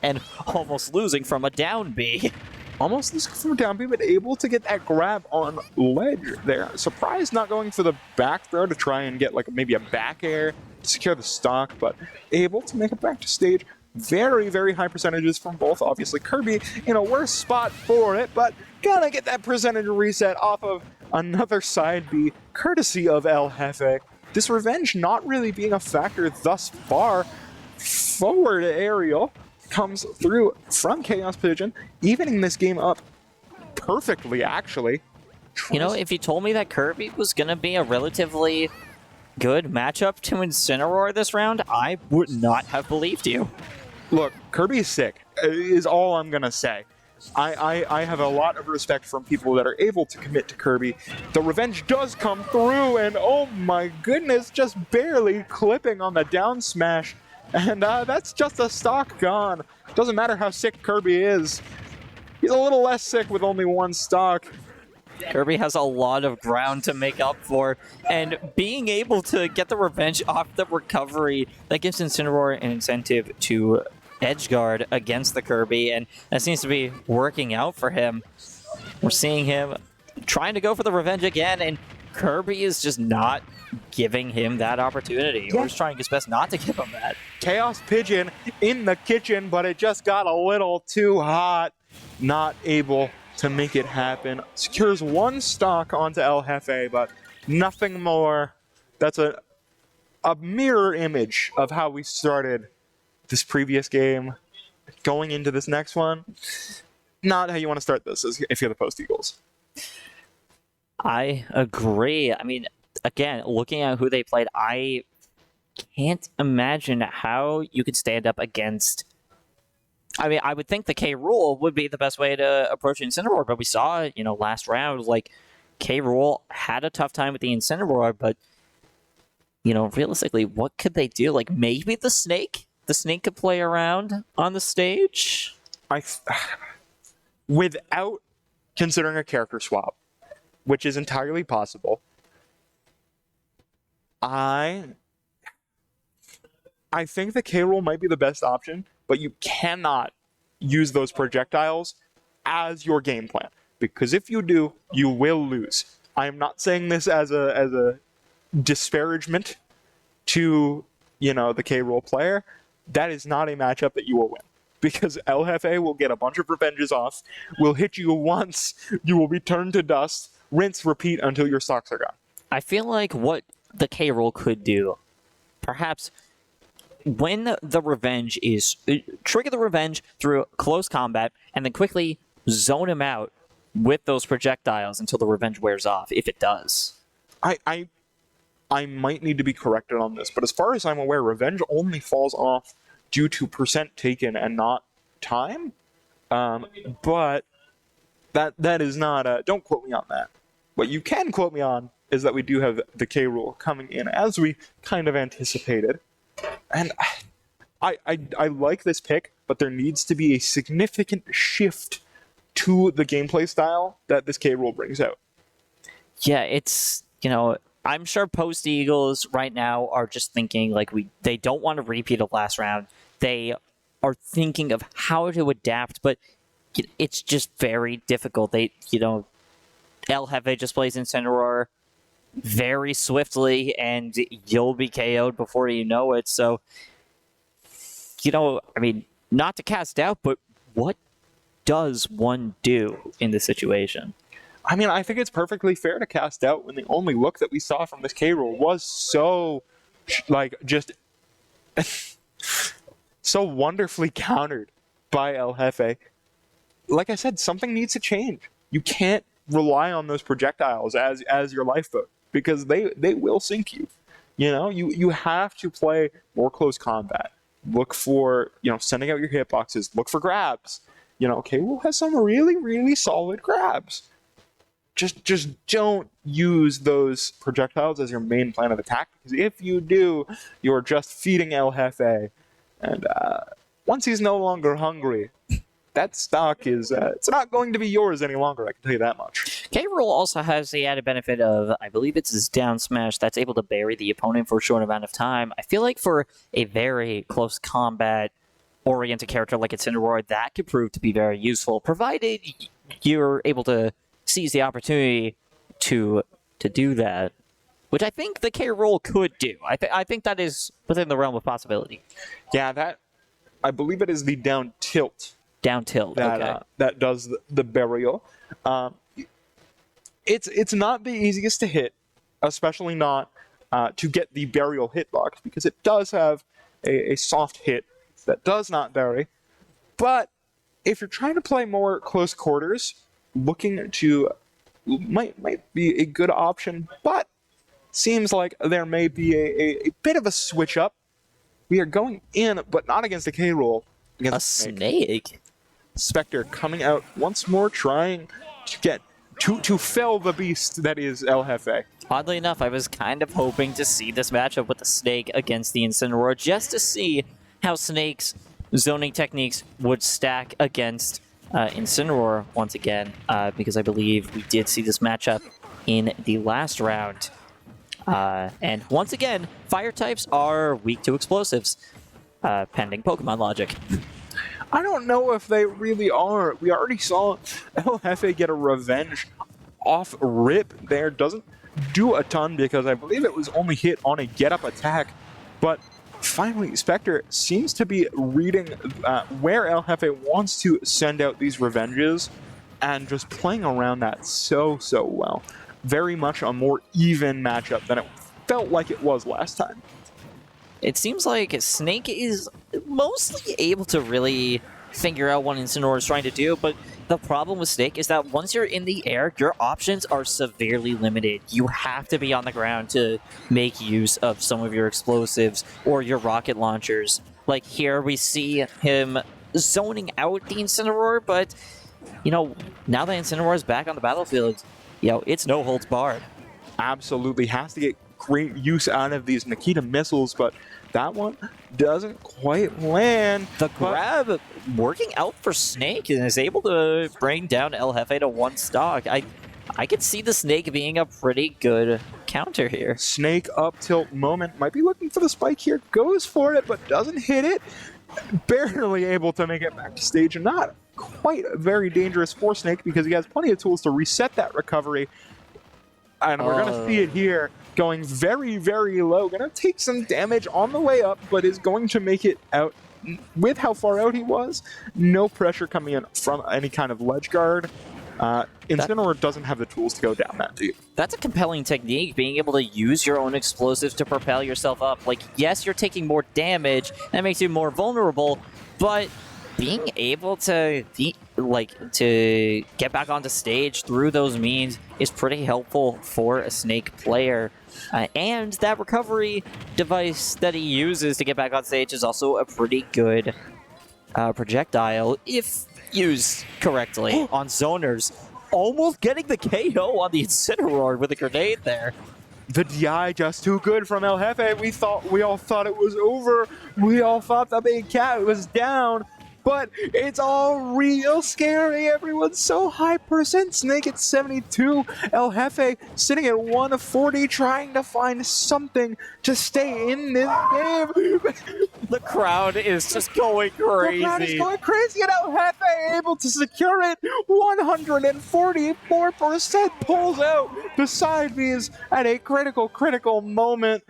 and almost losing from a down B. Almost losing from a down B, but able to get that grab on ledge there. Surprised not going for the back throw to try and get maybe a back air to secure the stock, but able to make it back to stage. Very, very high percentages from both. Obviously, Kirby in a worse spot for it, but gonna get that percentage reset off of another side B, courtesy of El Jefe. This revenge not really being a factor thus far. Forward aerial comes through from Chaos Pigeon, evening this game up perfectly, actually. If you told me that Kirby was gonna be a relatively good matchup to Incineroar this round, I would not have believed you. Look, Kirby's sick, is all I'm going to say. I have a lot of respect from people that are able to commit to Kirby. The revenge does come through, and oh my goodness, just barely clipping on the down smash. And that's just a stock gone. Doesn't matter how sick Kirby is. He's a little less sick with only 1 stock. Kirby has a lot of ground to make up for, and being able to get the revenge off the recovery, that gives Incineroar an incentive to edgeguard against the Kirby, and that seems to be working out for him. We're seeing him trying to go for the revenge again, and Kirby is just not giving him that opportunity, or is trying his best not to give him that. Chaos Pigeon in the kitchen, but it just got a little too hot. Not able to make it happen. Secures 1 stock onto El Jefe, but nothing more. That's a mirror image of how we started this previous game. Going into this next one, not how you want to start this if you're the Post Eagles. I agree. I mean, again, looking at who they played, I can't imagine how you could stand up against I mean, I would think the K rule would be the best way to approach Incineroar, but we saw, last round, like, K rule had a tough time with the Incineroar, but, realistically, what could they do? Like, maybe the Snake? The Snake could play around on the stage? Without considering a character swap, which is entirely possible, I think the K roll might be the best option, but you cannot use those projectiles as your game plan, because if you do, you will lose. I am not saying this as a disparagement to the K roll player. That is not a matchup that you will win, because El Jefe will get a bunch of revenges off, will hit you once, you will be turned to dust, rinse, repeat until your stocks are gone. I feel like what the K roll could do, perhaps when the revenge is trigger the revenge through close combat and then quickly zone him out with those projectiles until the revenge wears off, if it does. I might need to be corrected on this, but as far as I'm aware, revenge only falls off due to percent taken and not time. But that is not don't quote me on that. What you can quote me on is that we do have the K rule coming in as we kind of anticipated. And I like this pick, but there needs to be a significant shift to the gameplay style that this K rule brings out. Yeah, it's, I'm sure Post Eagles right now are just thinking like they don't want to repeat of last round. They are thinking of how to adapt, but it's just very difficult. El Jefe just plays Incineroar very swiftly, and you'll be KO'd before you know it. So, I mean, not to cast doubt, but what does one do in this situation? I mean, I think it's perfectly fair to cast doubt when the only look that we saw from this K roll was so, just so wonderfully countered by El Jefe. Like I said, something needs to change. You can't rely on those projectiles as your lifeboat, because they will sink you. You have to play more close combat. Look for, sending out your hitboxes. Look for grabs. K roll has some really, really solid grabs. Just don't use those projectiles as your main plan of attack, because if you do, you're just feeding El Jefe. And once he's no longer hungry, that stock is it's not going to be yours any longer, I can tell you that much. K roll also has the added benefit of, I believe it's his down smash that's able to bury the opponent for a short amount of time. I feel like for a very close combat oriented character like Incineroar, that could prove to be very useful, provided you're able to seize the opportunity to do that, which I think the K roll could do. I think that is within the realm of possibility. Yeah, I believe it is the down tilt. Down tilt, okay. That does the burial. It's not the easiest to hit, especially not to get the burial hitbox, because it does have a soft hit that does not bury. But if you're trying to play more close quarters, looking to might be a good option, but seems like there may be a bit of a switch up. We are going in, but not against a K roll. Against a snake. Spectre coming out once more, trying to get to fell the beast that is El Jefe. Oddly enough, I was kind of hoping to see this matchup with the Snake against the Incineroar, just to see how Snake's zoning techniques would stack against Incineroar once again, because I believe we did see this matchup in the last round. And once again, fire types are weak to explosives, pending Pokemon logic. I don't know if they really are. We already saw El Jefe get a revenge off rip there. Doesn't do a ton, because I believe it was only hit on a get-up attack. But finally, Spectre seems to be reading where El Jefe wants to send out these revenges and just playing around that so well. Very much a more even matchup than it felt like it was last time. It seems like Snake is mostly able to really figure out what Incineroar is trying to do, but the problem with Snake is that once you're in the air, your options are severely limited. You have to be on the ground to make use of some of your explosives or your rocket launchers. Like here we see him zoning out the Incineroar, but, now that Incineroar is back on the battlefield, it's no holds barred. Absolutely has to get great use out of these Nikita missiles, but that one doesn't quite land. The grab working out for Snake and is able to bring down El Jefe to 1 stock. I could see the Snake being a pretty good counter here. Snake up tilt moment, might be looking for the spike here, goes for it, but doesn't hit it. Barely able to make it back to stage, and not quite very dangerous for Snake because he has plenty of tools to reset that recovery. And we're going to see it here, going very, very low. Going to take some damage on the way up, but is going to make it out with how far out he was. No pressure coming in from any kind of ledge guard. Incineroar doesn't have the tools to go down that deep. That's a compelling technique, being able to use your own explosives to propel yourself up. Like, yes, you're taking more damage, that makes you more vulnerable, but being able to get back onto stage through those means is pretty helpful for a Snake player. And that recovery device that he uses to get back on stage is also a pretty good projectile if used correctly on zoners. Almost getting the KO on the Incineroar with a grenade there. The DI just too good from El Jefe. We all thought it was over. We all thought the big cat was down. But it's all real scary. Everyone's so high percent. Snake at 72. El Jefe sitting at 140, trying to find something to stay in this game. The crowd is just going crazy. The crowd is going crazy, and El Jefe able to secure it. 144% pulls out the side Bs at a critical moment.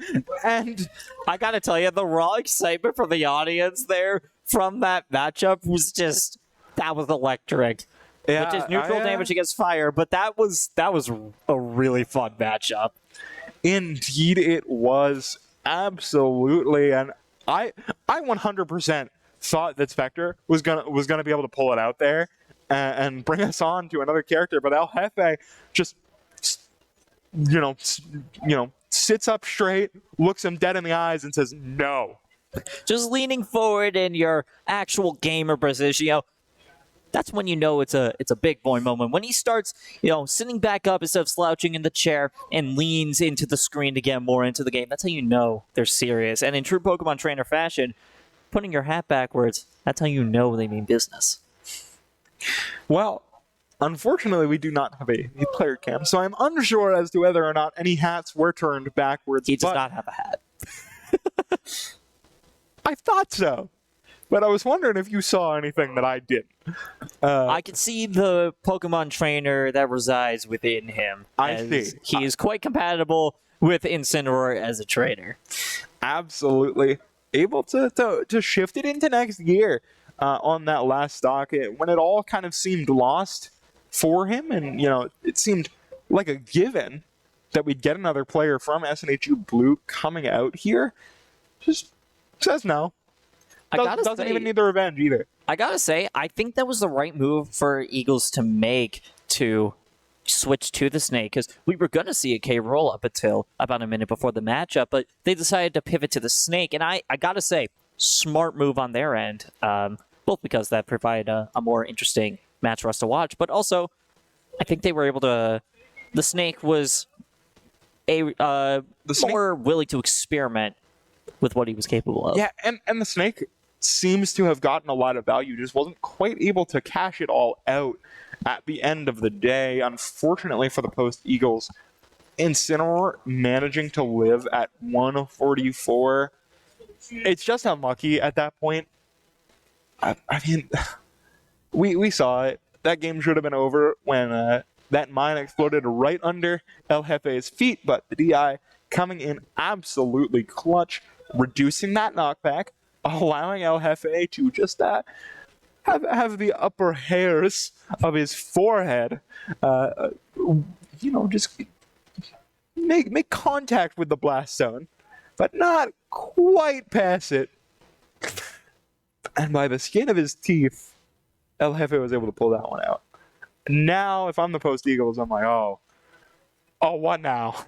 And I gotta tell you, the raw excitement from the audience there from that matchup was that was electric. yeah, Which is neutral damage against fire, but that was a really fun matchup. Indeed it was. Absolutely. And I 100% thought that Spectre was gonna be able to pull it out there and bring us on to another character, but El Jefe just sits up straight, looks him dead in the eyes, and says no. Just leaning forward in your actual gamer position, that's when you know it's a big boy moment. When he starts, sitting back up instead of slouching in the chair and leans into the screen to get more into the game, that's how you know they're serious. And in true Pokemon trainer fashion, putting your hat backwards, that's how you know they mean business. Well, unfortunately, we do not have a player cam, so I'm unsure as to whether or not any hats were turned backwards. He does not have a hat. I thought so, but I was wondering if you saw anything that I didn't. I can see the Pokemon trainer that resides within him. I see. He is quite compatible with Incineroar as a trainer. Absolutely. Able to shift it into next year on that last stock when it all kind of seemed lost for him, and it seemed like a given that we'd get another player from SNHU Blue coming out here. Just says no. Doesn't even need the revenge either. I gotta say, I think that was the right move for Eagles to make to switch to the Snake, because we were gonna see a K roll up until about a minute before the matchup, but they decided to pivot to the Snake, and I gotta say, smart move on their end, both because that provided a more interesting match for us to watch, but also I think they were able to. The Snake was more willing to experiment with what he was capable of. Yeah, and the Snake seems to have gotten a lot of value, just wasn't quite able to cash it all out at the end of the day. Unfortunately for the Post Eagles, Incineroar managing to live at 144. It's just unlucky at that point. I mean, we saw it. That game should have been over when that mine exploded right under El Jefe's feet, but the DI coming in absolutely clutch, reducing that knockback, allowing El Jefe to just have the upper hairs of his forehead, just make contact with the blast zone, but not quite pass it. And by the skin of his teeth, El Jefe was able to pull that one out. Now, if I'm the Post Eagles, I'm like, oh, what now?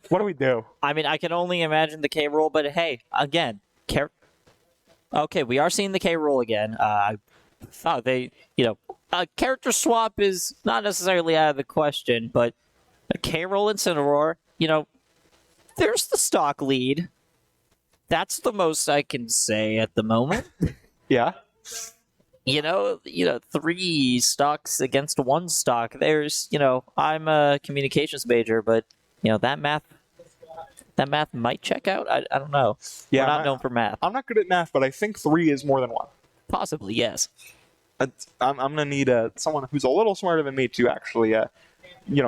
What do we do? I mean, I can only imagine the K roll, but hey, again, okay, we are seeing the K roll again. thought a character swap is not necessarily out of the question, but a K-Roll Incineroar, there's the stock lead. That's the most I can say at the moment. Yeah. 3 stocks against 1 stock. There's, I'm a communications major, but that math might check out. I don't know. Yeah, We're not known for math. I'm not good at math, but I think 3 is more than 1. Possibly, yes. I'm gonna need someone who's a little smarter than me to actually,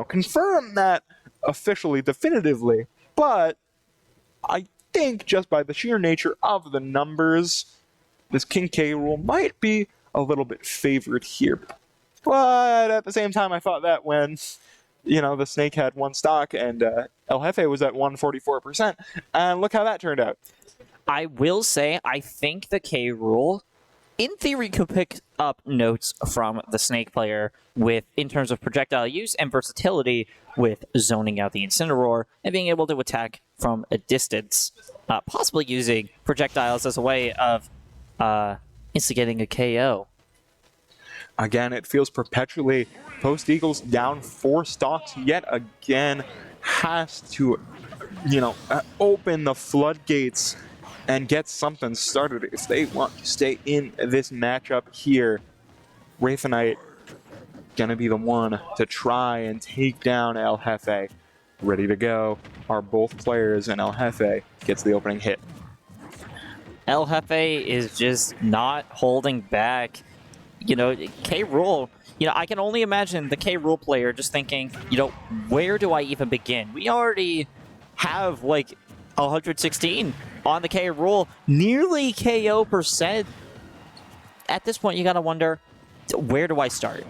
confirm that officially, definitively. But I think just by the sheer nature of the numbers, this King K rule might be a little bit favored here. But at the same time, I thought that when, the Snake had 1 stock and El Jefe was at 144%, and look how that turned out. I will say, I think the K rule, in theory, could pick up notes from the Snake player in terms of projectile use and versatility with zoning out the Incineroar and being able to attack from a distance, possibly using projectiles as a way of instigating a KO. Again, it feels perpetually Post Eagles down 4 stocks yet again has to, open the floodgates and get something started if they want to stay in this matchup here. Wraithenite gonna be the one to try and take down El Jefe. Ready to go are both players, and El Jefe gets the opening hit. El Jefe is just not holding back. K Rool, I can only imagine the K Rool player just thinking, where do I even begin? We already have 116 on the K Rool, nearly KO%. At this point, you gotta wonder, where do I start?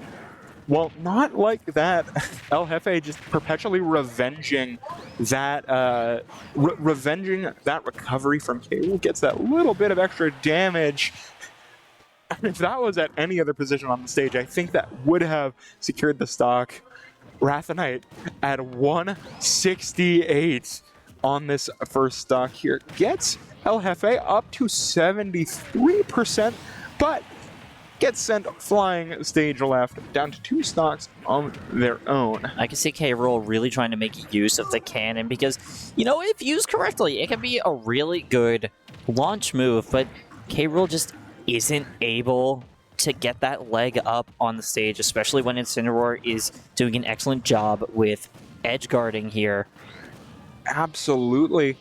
Well, not like that. El Jefe just perpetually revenging that recovery from K Rool gets that little bit of extra damage. And if that was at any other position on the stage, I think that would have secured the stock. Wraithenite at 168 on this first stock here gets El Jefe up to 73%, but gets sent flying stage left down to 2 stocks on their own. I can see K Rool really trying to make use of the cannon because, if used correctly, it can be a really good launch move, but K Rool just isn't able to get that leg up on the stage, especially when Incineroar is doing an excellent job with edge guarding here. Absolutely.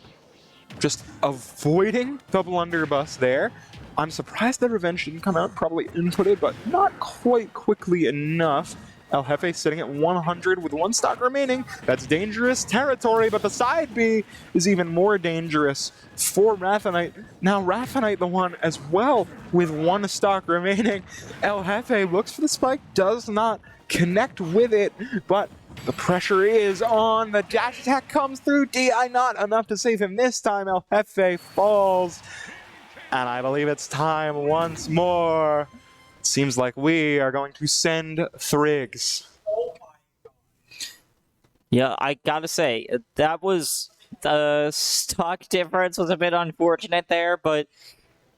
Just avoiding the blunderbuss there. I'm surprised that Revenge didn't come out, probably inputted, but not quite quickly enough. El Jefe sitting at 100 with 1 stock remaining. That's dangerous territory, but the side B is even more dangerous for Wraithenite. Now Wraithenite the one as well with 1 stock remaining. El Jefe looks for the spike, does not connect with it, but the pressure is on. The dash attack comes through. DI not enough to save him this time. El Jefe falls. And I believe it's time once more. Seems like we are going to send Thrigs. Yeah, I gotta say, that was the stock difference was a bit unfortunate there, but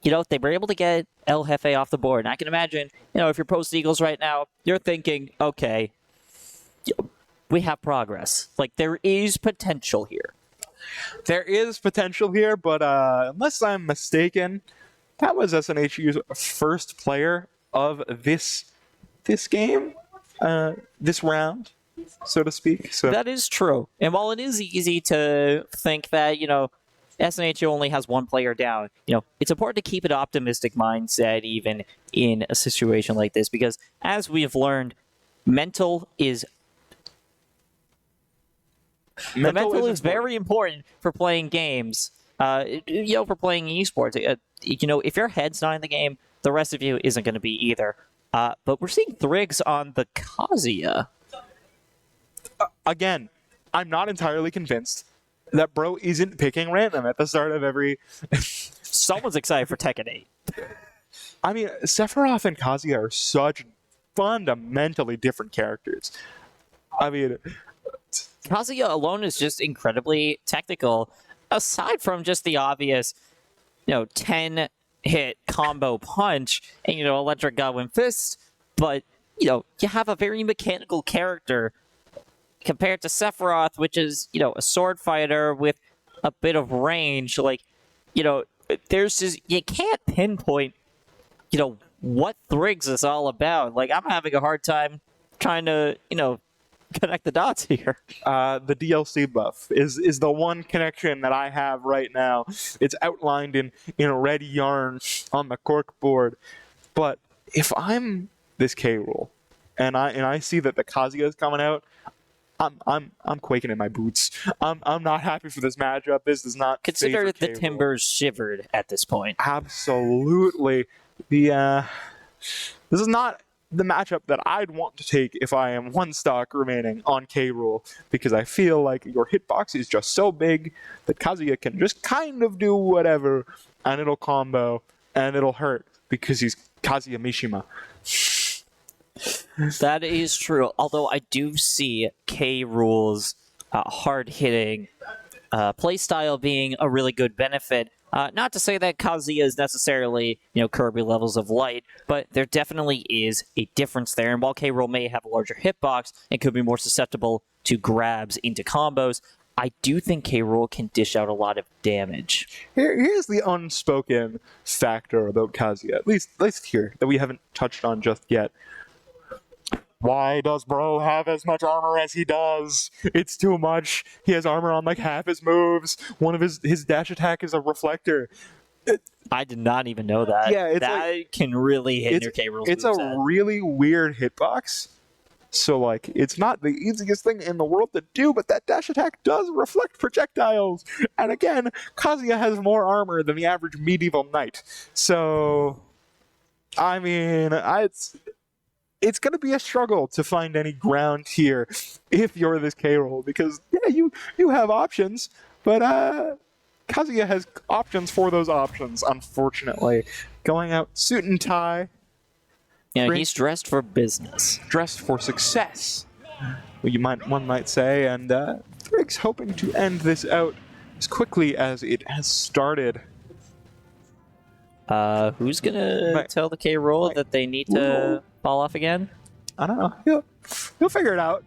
they were able to get El Jefe off the board. And I can imagine, if you're Post Eagles right now, you're thinking, okay, we have progress. There is potential here. There is potential here, but unless I'm mistaken, that was SNHU's first player of this game, this round, so to speak. So that is true. And while it is easy to think that, SNHU only has 1 player down, it's important to keep an optimistic mindset even in a situation like this, because as we've learned, mental is very important for playing games. For playing esports. If your head's not in the game, the rest of you isn't going to be either. But we're seeing Thrigs on the Kazuya. Again, I'm not entirely convinced that bro isn't picking random at the start of every... Someone's excited for Tekken 8. I mean, Sephiroth and Kazuya are such fundamentally different characters. I mean... Kazuya alone is just incredibly technical, aside from just the obvious, 10-hit combo punch and, Electric Goblin Fist, but, you have a very mechanical character compared to Sephiroth, which is, a sword fighter with a bit of range. Like, there's just, you can't pinpoint, what Thrigs is all about. Like, I'm having a hard time trying to, connect the dots here. The DLC buff is the one connection that I have right now. It's outlined in red yarn on the cork board. But if I'm this K. Rool and I see that the Kazuya is coming out, I'm quaking in my boots. I'm not happy for this matchup. This does not consider the K. timbers shivered at this point. Absolutely. This is not the matchup that I'd want to take if I am one stock remaining on K. Rool, because I feel like your hitbox is just so big that Kazuya can just kind of do whatever, and it'll combo, and it'll hurt, because he's Kazuya Mishima. That is true, although I do see K. Rool's hard-hitting playstyle being a really good benefit. Not to say that Kazuya is necessarily, Kirby levels of light, but there definitely is a difference there. And while K. Rool may have a larger hitbox and could be more susceptible to grabs into combos, I do think K. Rool can dish out a lot of damage. Here's the unspoken factor about Kazuya, at least here, that we haven't touched on just yet. Why does bro have as much armor as he does? It's too much. He has armor on like half his moves. One of his dash attack is a reflector. I did not even know that. Yeah, that can really hit your K. Rool's It's moveset. a really weird hitbox. So, like, it's not the easiest thing in the world to do, but that dash attack does reflect projectiles. And again, Kazuya has more armor than the average medieval knight. So, I mean, it's going to be a struggle to find any ground here if you're this K. Rool, because, yeah, you have options, but Kazuya has options for those options, unfortunately. Going out suit and tie. Yeah, he's dressed for business. Dressed for success, one might say, and Thrigs hoping to end this out as quickly as it has started. Who's gonna tell the K. Rool that they need to fall off again? I don't know. He'll figure it out.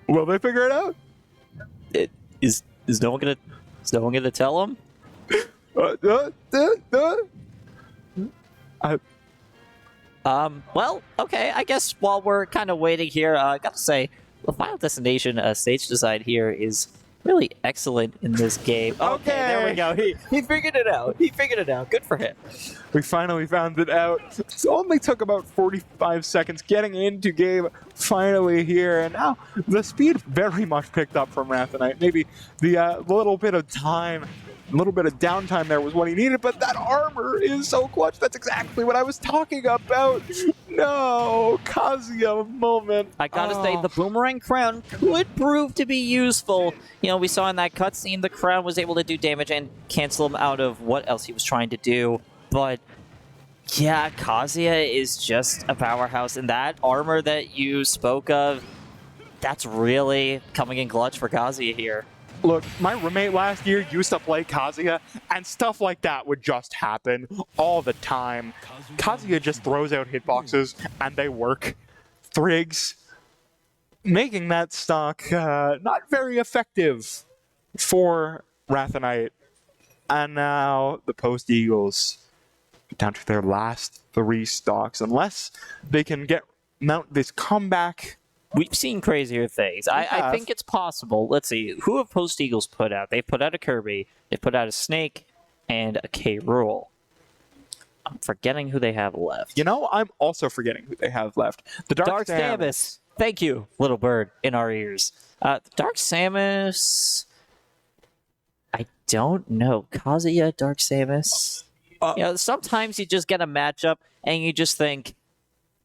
Will they figure it out? Is no one gonna tell him? Well, okay. I guess while we're kind of waiting here, I gotta say, the Final Destination stage design here is really excellent in this game. Okay, there we go. He figured it out. Good for him. We finally found it out. It only took about 45 seconds getting into game, finally here, and now the speed very much picked up from Rathanite. Maybe the little bit of time, a little bit of downtime there was what he needed, but that armor is so clutch. That's exactly what I was talking about. No, Kazuya moment. I gotta say, the Boomerang Crown could prove to be useful. We saw in that cutscene the Crown was able to do damage and cancel him out of what else he was trying to do. But yeah, Kazuya is just a powerhouse, and that armor that you spoke of, that's really coming in clutch for Kazuya here. Look, my roommate last year used to play Kazuya, and stuff like that would just happen all the time. Kazuya just throws out hitboxes, and they work. Thrigs, making that stock not very effective for Rathanite. And now the Post Eagles down to their last 3 stocks. Unless they can mount this comeback. We've seen crazier things. I think it's possible. Let's see. Who have Post Eagles put out? They've put out a Kirby, they've put out a Snake, and a K. Rool. I'm forgetting who they have left. I'm also forgetting who they have left. The Dark Samus. Thank you, little bird in our ears. Dark Samus... I don't know. Kazuya, Dark Samus... sometimes you just get a matchup, and you just think,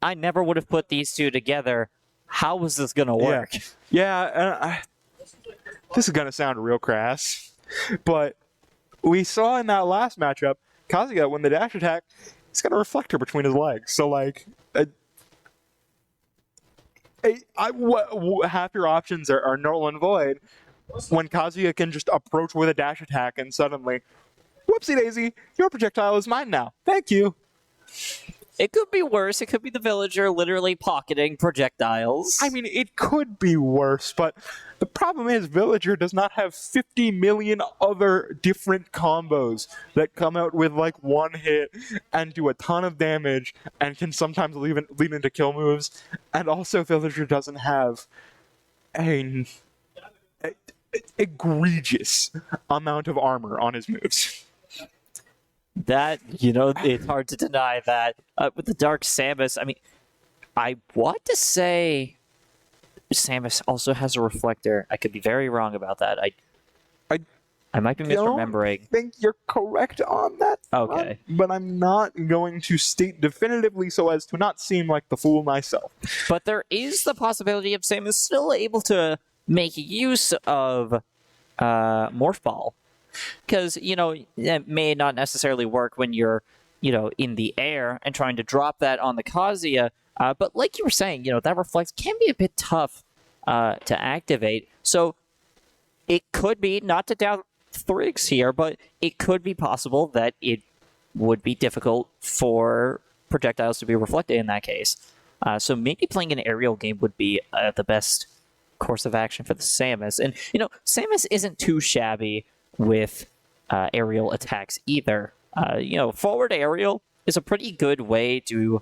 I never would have put these two together. How was this going to work? Yeah, this is going to sound real crass, but we saw in that last matchup, Kazuya, when the dash attack, he's got a reflector between his legs. So, like, half your options are null and void, when Kazuya can just approach with a dash attack and suddenly, whoopsie daisy, your projectile is mine now. Thank you. It could be worse. It could be the villager literally pocketing projectiles. I mean, it could be worse, but the problem is Villager does not have 50 million other different combos that come out with like one hit and do a ton of damage and can sometimes lead into kill moves. And also Villager doesn't have an egregious amount of armor on his moves. That, it's hard to deny that. With the Dark Samus, I mean, I want to say Samus also has a reflector. I could be very wrong about that. I might be misremembering. I think you're correct on that. Okay. But I'm not going to state definitively so as to not seem like the fool myself. But there is the possibility of Samus still able to make use of Morph Ball. Because, it may not necessarily work when you're, in the air and trying to drop that on the Kazuya. But like you were saying, that reflex can be a bit tough to activate. So it could be, not to doubt Thrix here, but it could be possible that it would be difficult for projectiles to be reflected in that case. So maybe playing an aerial game would be the best course of action for the Samus. And, Samus isn't too shabby with aerial attacks either. Forward aerial is a pretty good way to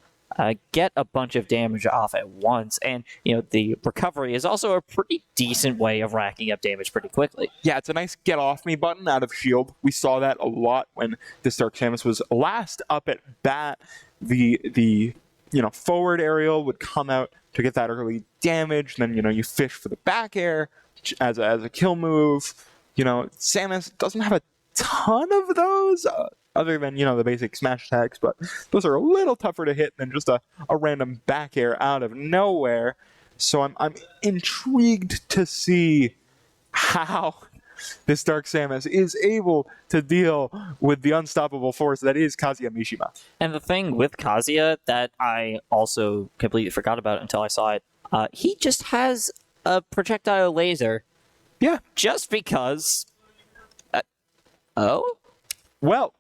get a bunch of damage off at once, and the recovery is also a pretty decent way of racking up damage pretty quickly. Yeah, it's a nice get off me button out of shield. We saw that a lot when this Dark Samus was last up at bat. The forward aerial would come out to get that early damage, then you fish for the back air as a kill move. Samus doesn't have a ton of those, other than, the basic smash attacks, but those are a little tougher to hit than just a random back air out of nowhere. So I'm intrigued to see how this Dark Samus is able to deal with the unstoppable force that is Kazuya Mishima. And the thing with Kazuya that I also completely forgot about until I saw it, he just has a projectile laser. Yeah. Just because. Oh? Well,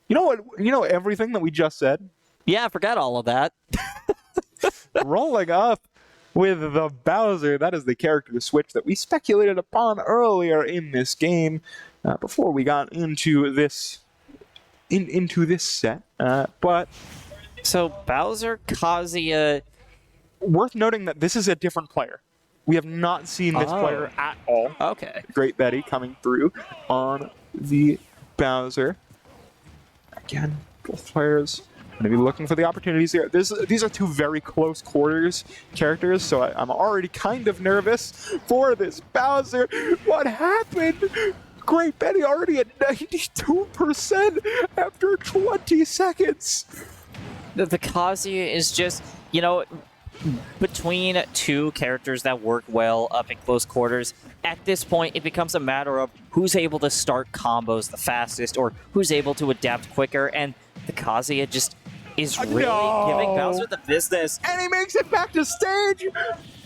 you know what? Everything that we just said? Yeah, I forgot all of that. Rolling up with the Bowser, that is the character switch that we speculated upon earlier in this game, before we got into this set. But so Bowser, Kazuya. Worth noting that this is a different player. We have not seen this player at all. Okay. Great Betty coming through on the Bowser. Again, both players going to be looking for the opportunities here. These are two very close quarters characters, so I'm already kind of nervous for this Bowser. What happened? Great Betty already at 92% after 20 seconds. The Kazuya is just, between two characters that work well up in close quarters, at this point it becomes a matter of who's able to start combos the fastest or who's able to adapt quicker, and the Kazuya just is really giving Bowser the business. And he makes it back to stage!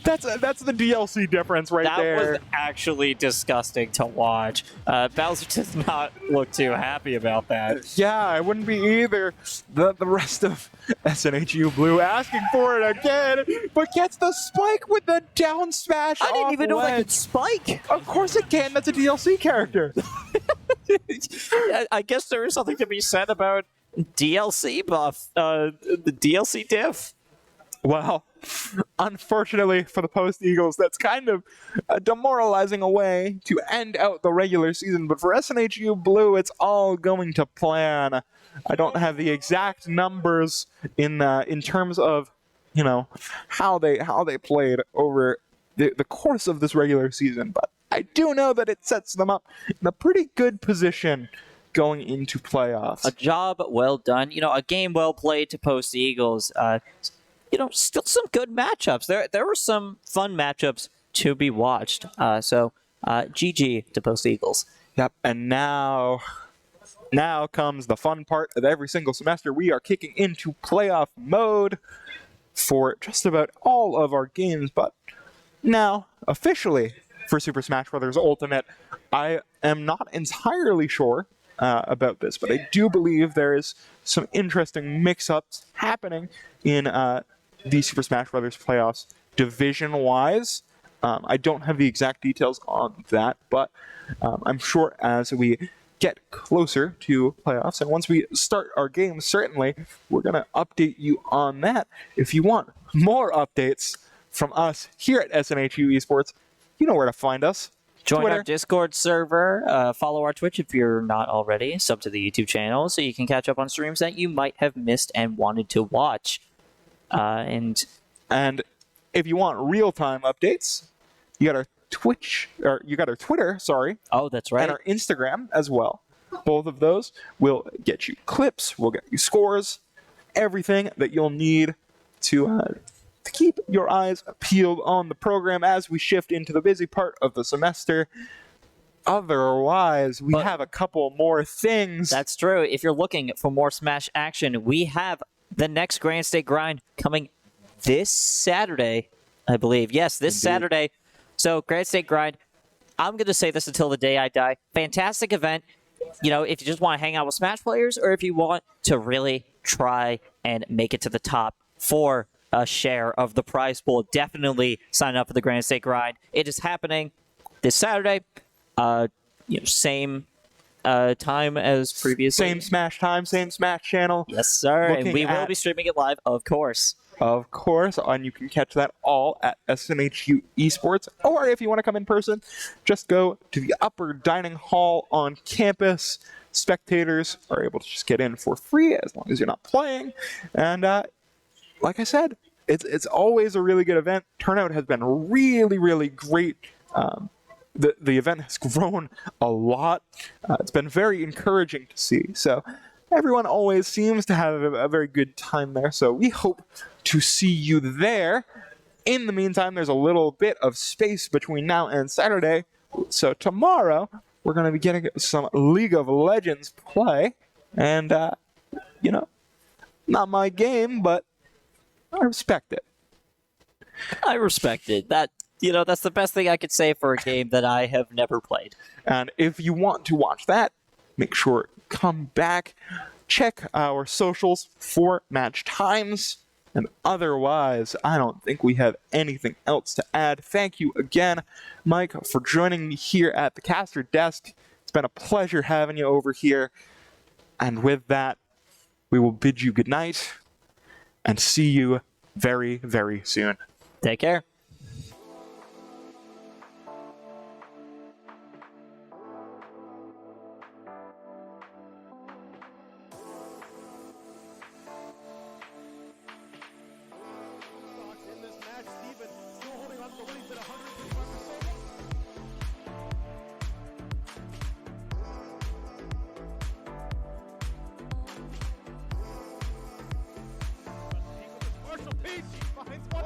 That's the DLC difference right there. That was actually disgusting to watch. Bowser does not look too happy about that. Yeah, I wouldn't be either. The rest of SNHU Blue asking for it again, but gets the spike with the down smash. I didn't even know that could spike. Of course it can. That's a DLC character. I guess there is something to be said about DLC buff, the DLC diff. Well, unfortunately for the Post-Eagles, that's kind of a demoralizing a way to end out the regular season. But for SNHU Blue, it's all going to plan. I don't have the exact numbers in terms of, how they played over the course of this regular season. But I do know that it sets them up in a pretty good position going into playoffs. A job well done. A game well played to Post-Eagles. Still some good matchups. There were some fun matchups to be watched. So GG to Post-Eagles. Yep, and now comes the fun part of every single semester. We are kicking into playoff mode for just about all of our games, but now, officially, for Super Smash Bros. Ultimate. I am not entirely sure about this, but I do believe there is some interesting mix-ups happening in the Super Smash Bros. Playoffs division-wise. I don't have the exact details on that, but I'm sure as we get closer to playoffs, and once we start our games, certainly, we're going to update you on that. If you want more updates from us here at SNHU Esports, you know where to find us. Join Twitter. our Discord server, follow our Twitch if you're not already, sub to the YouTube channel so you can catch up on streams that you might have missed and wanted to watch. And if you want real-time updates, you got our Twitter, sorry. Oh, that's right. And our Instagram as well. Both of those will get you clips, will get you scores, everything that you'll need to keep your eyes peeled on the program as we shift into the busy part of the semester. Otherwise, we have a couple more things. That's true. If you're looking for more Smash action, we have the next Grand State Grind coming this Saturday, I believe. Yes, this Saturday. So, Grand State Grind, I'm going to say this until the day I die. Fantastic event. You know, if you just want to hang out with Smash players or if you want to really try and make it to the top for a share of the prize pool, definitely sign up for the Grand State Grind. It is happening this Saturday. Same time as previously. Same Smash time, same Smash channel. Yes, sir. And we will be streaming it live, of course. Of course, and you can catch that all at SNHU Esports. Or if you want to come in person, just go to the upper dining hall on campus. Spectators are able to just get in for free as long as you're not playing. And like I said, it's always a really good event. Turnout has been really, really great. The event has grown a lot. It's been very encouraging to see. So everyone always seems to have a very good time there. So we hope to see you there. In the meantime, there's a little bit of space between now and Saturday. So tomorrow, we're going to be getting some League of Legends play. And, not my game, but I respect it. I respect it. That's the best thing I could say for a game that I have never played. And if you want to watch that, make sure to come back, check our socials for match times, and otherwise, I don't think we have anything else to add. Thank you again, Mike, for joining me here at the caster desk. It's been a pleasure having you over here. And with that, we will bid you good night and see you very, very soon. Take care. Marshall Peach finds one.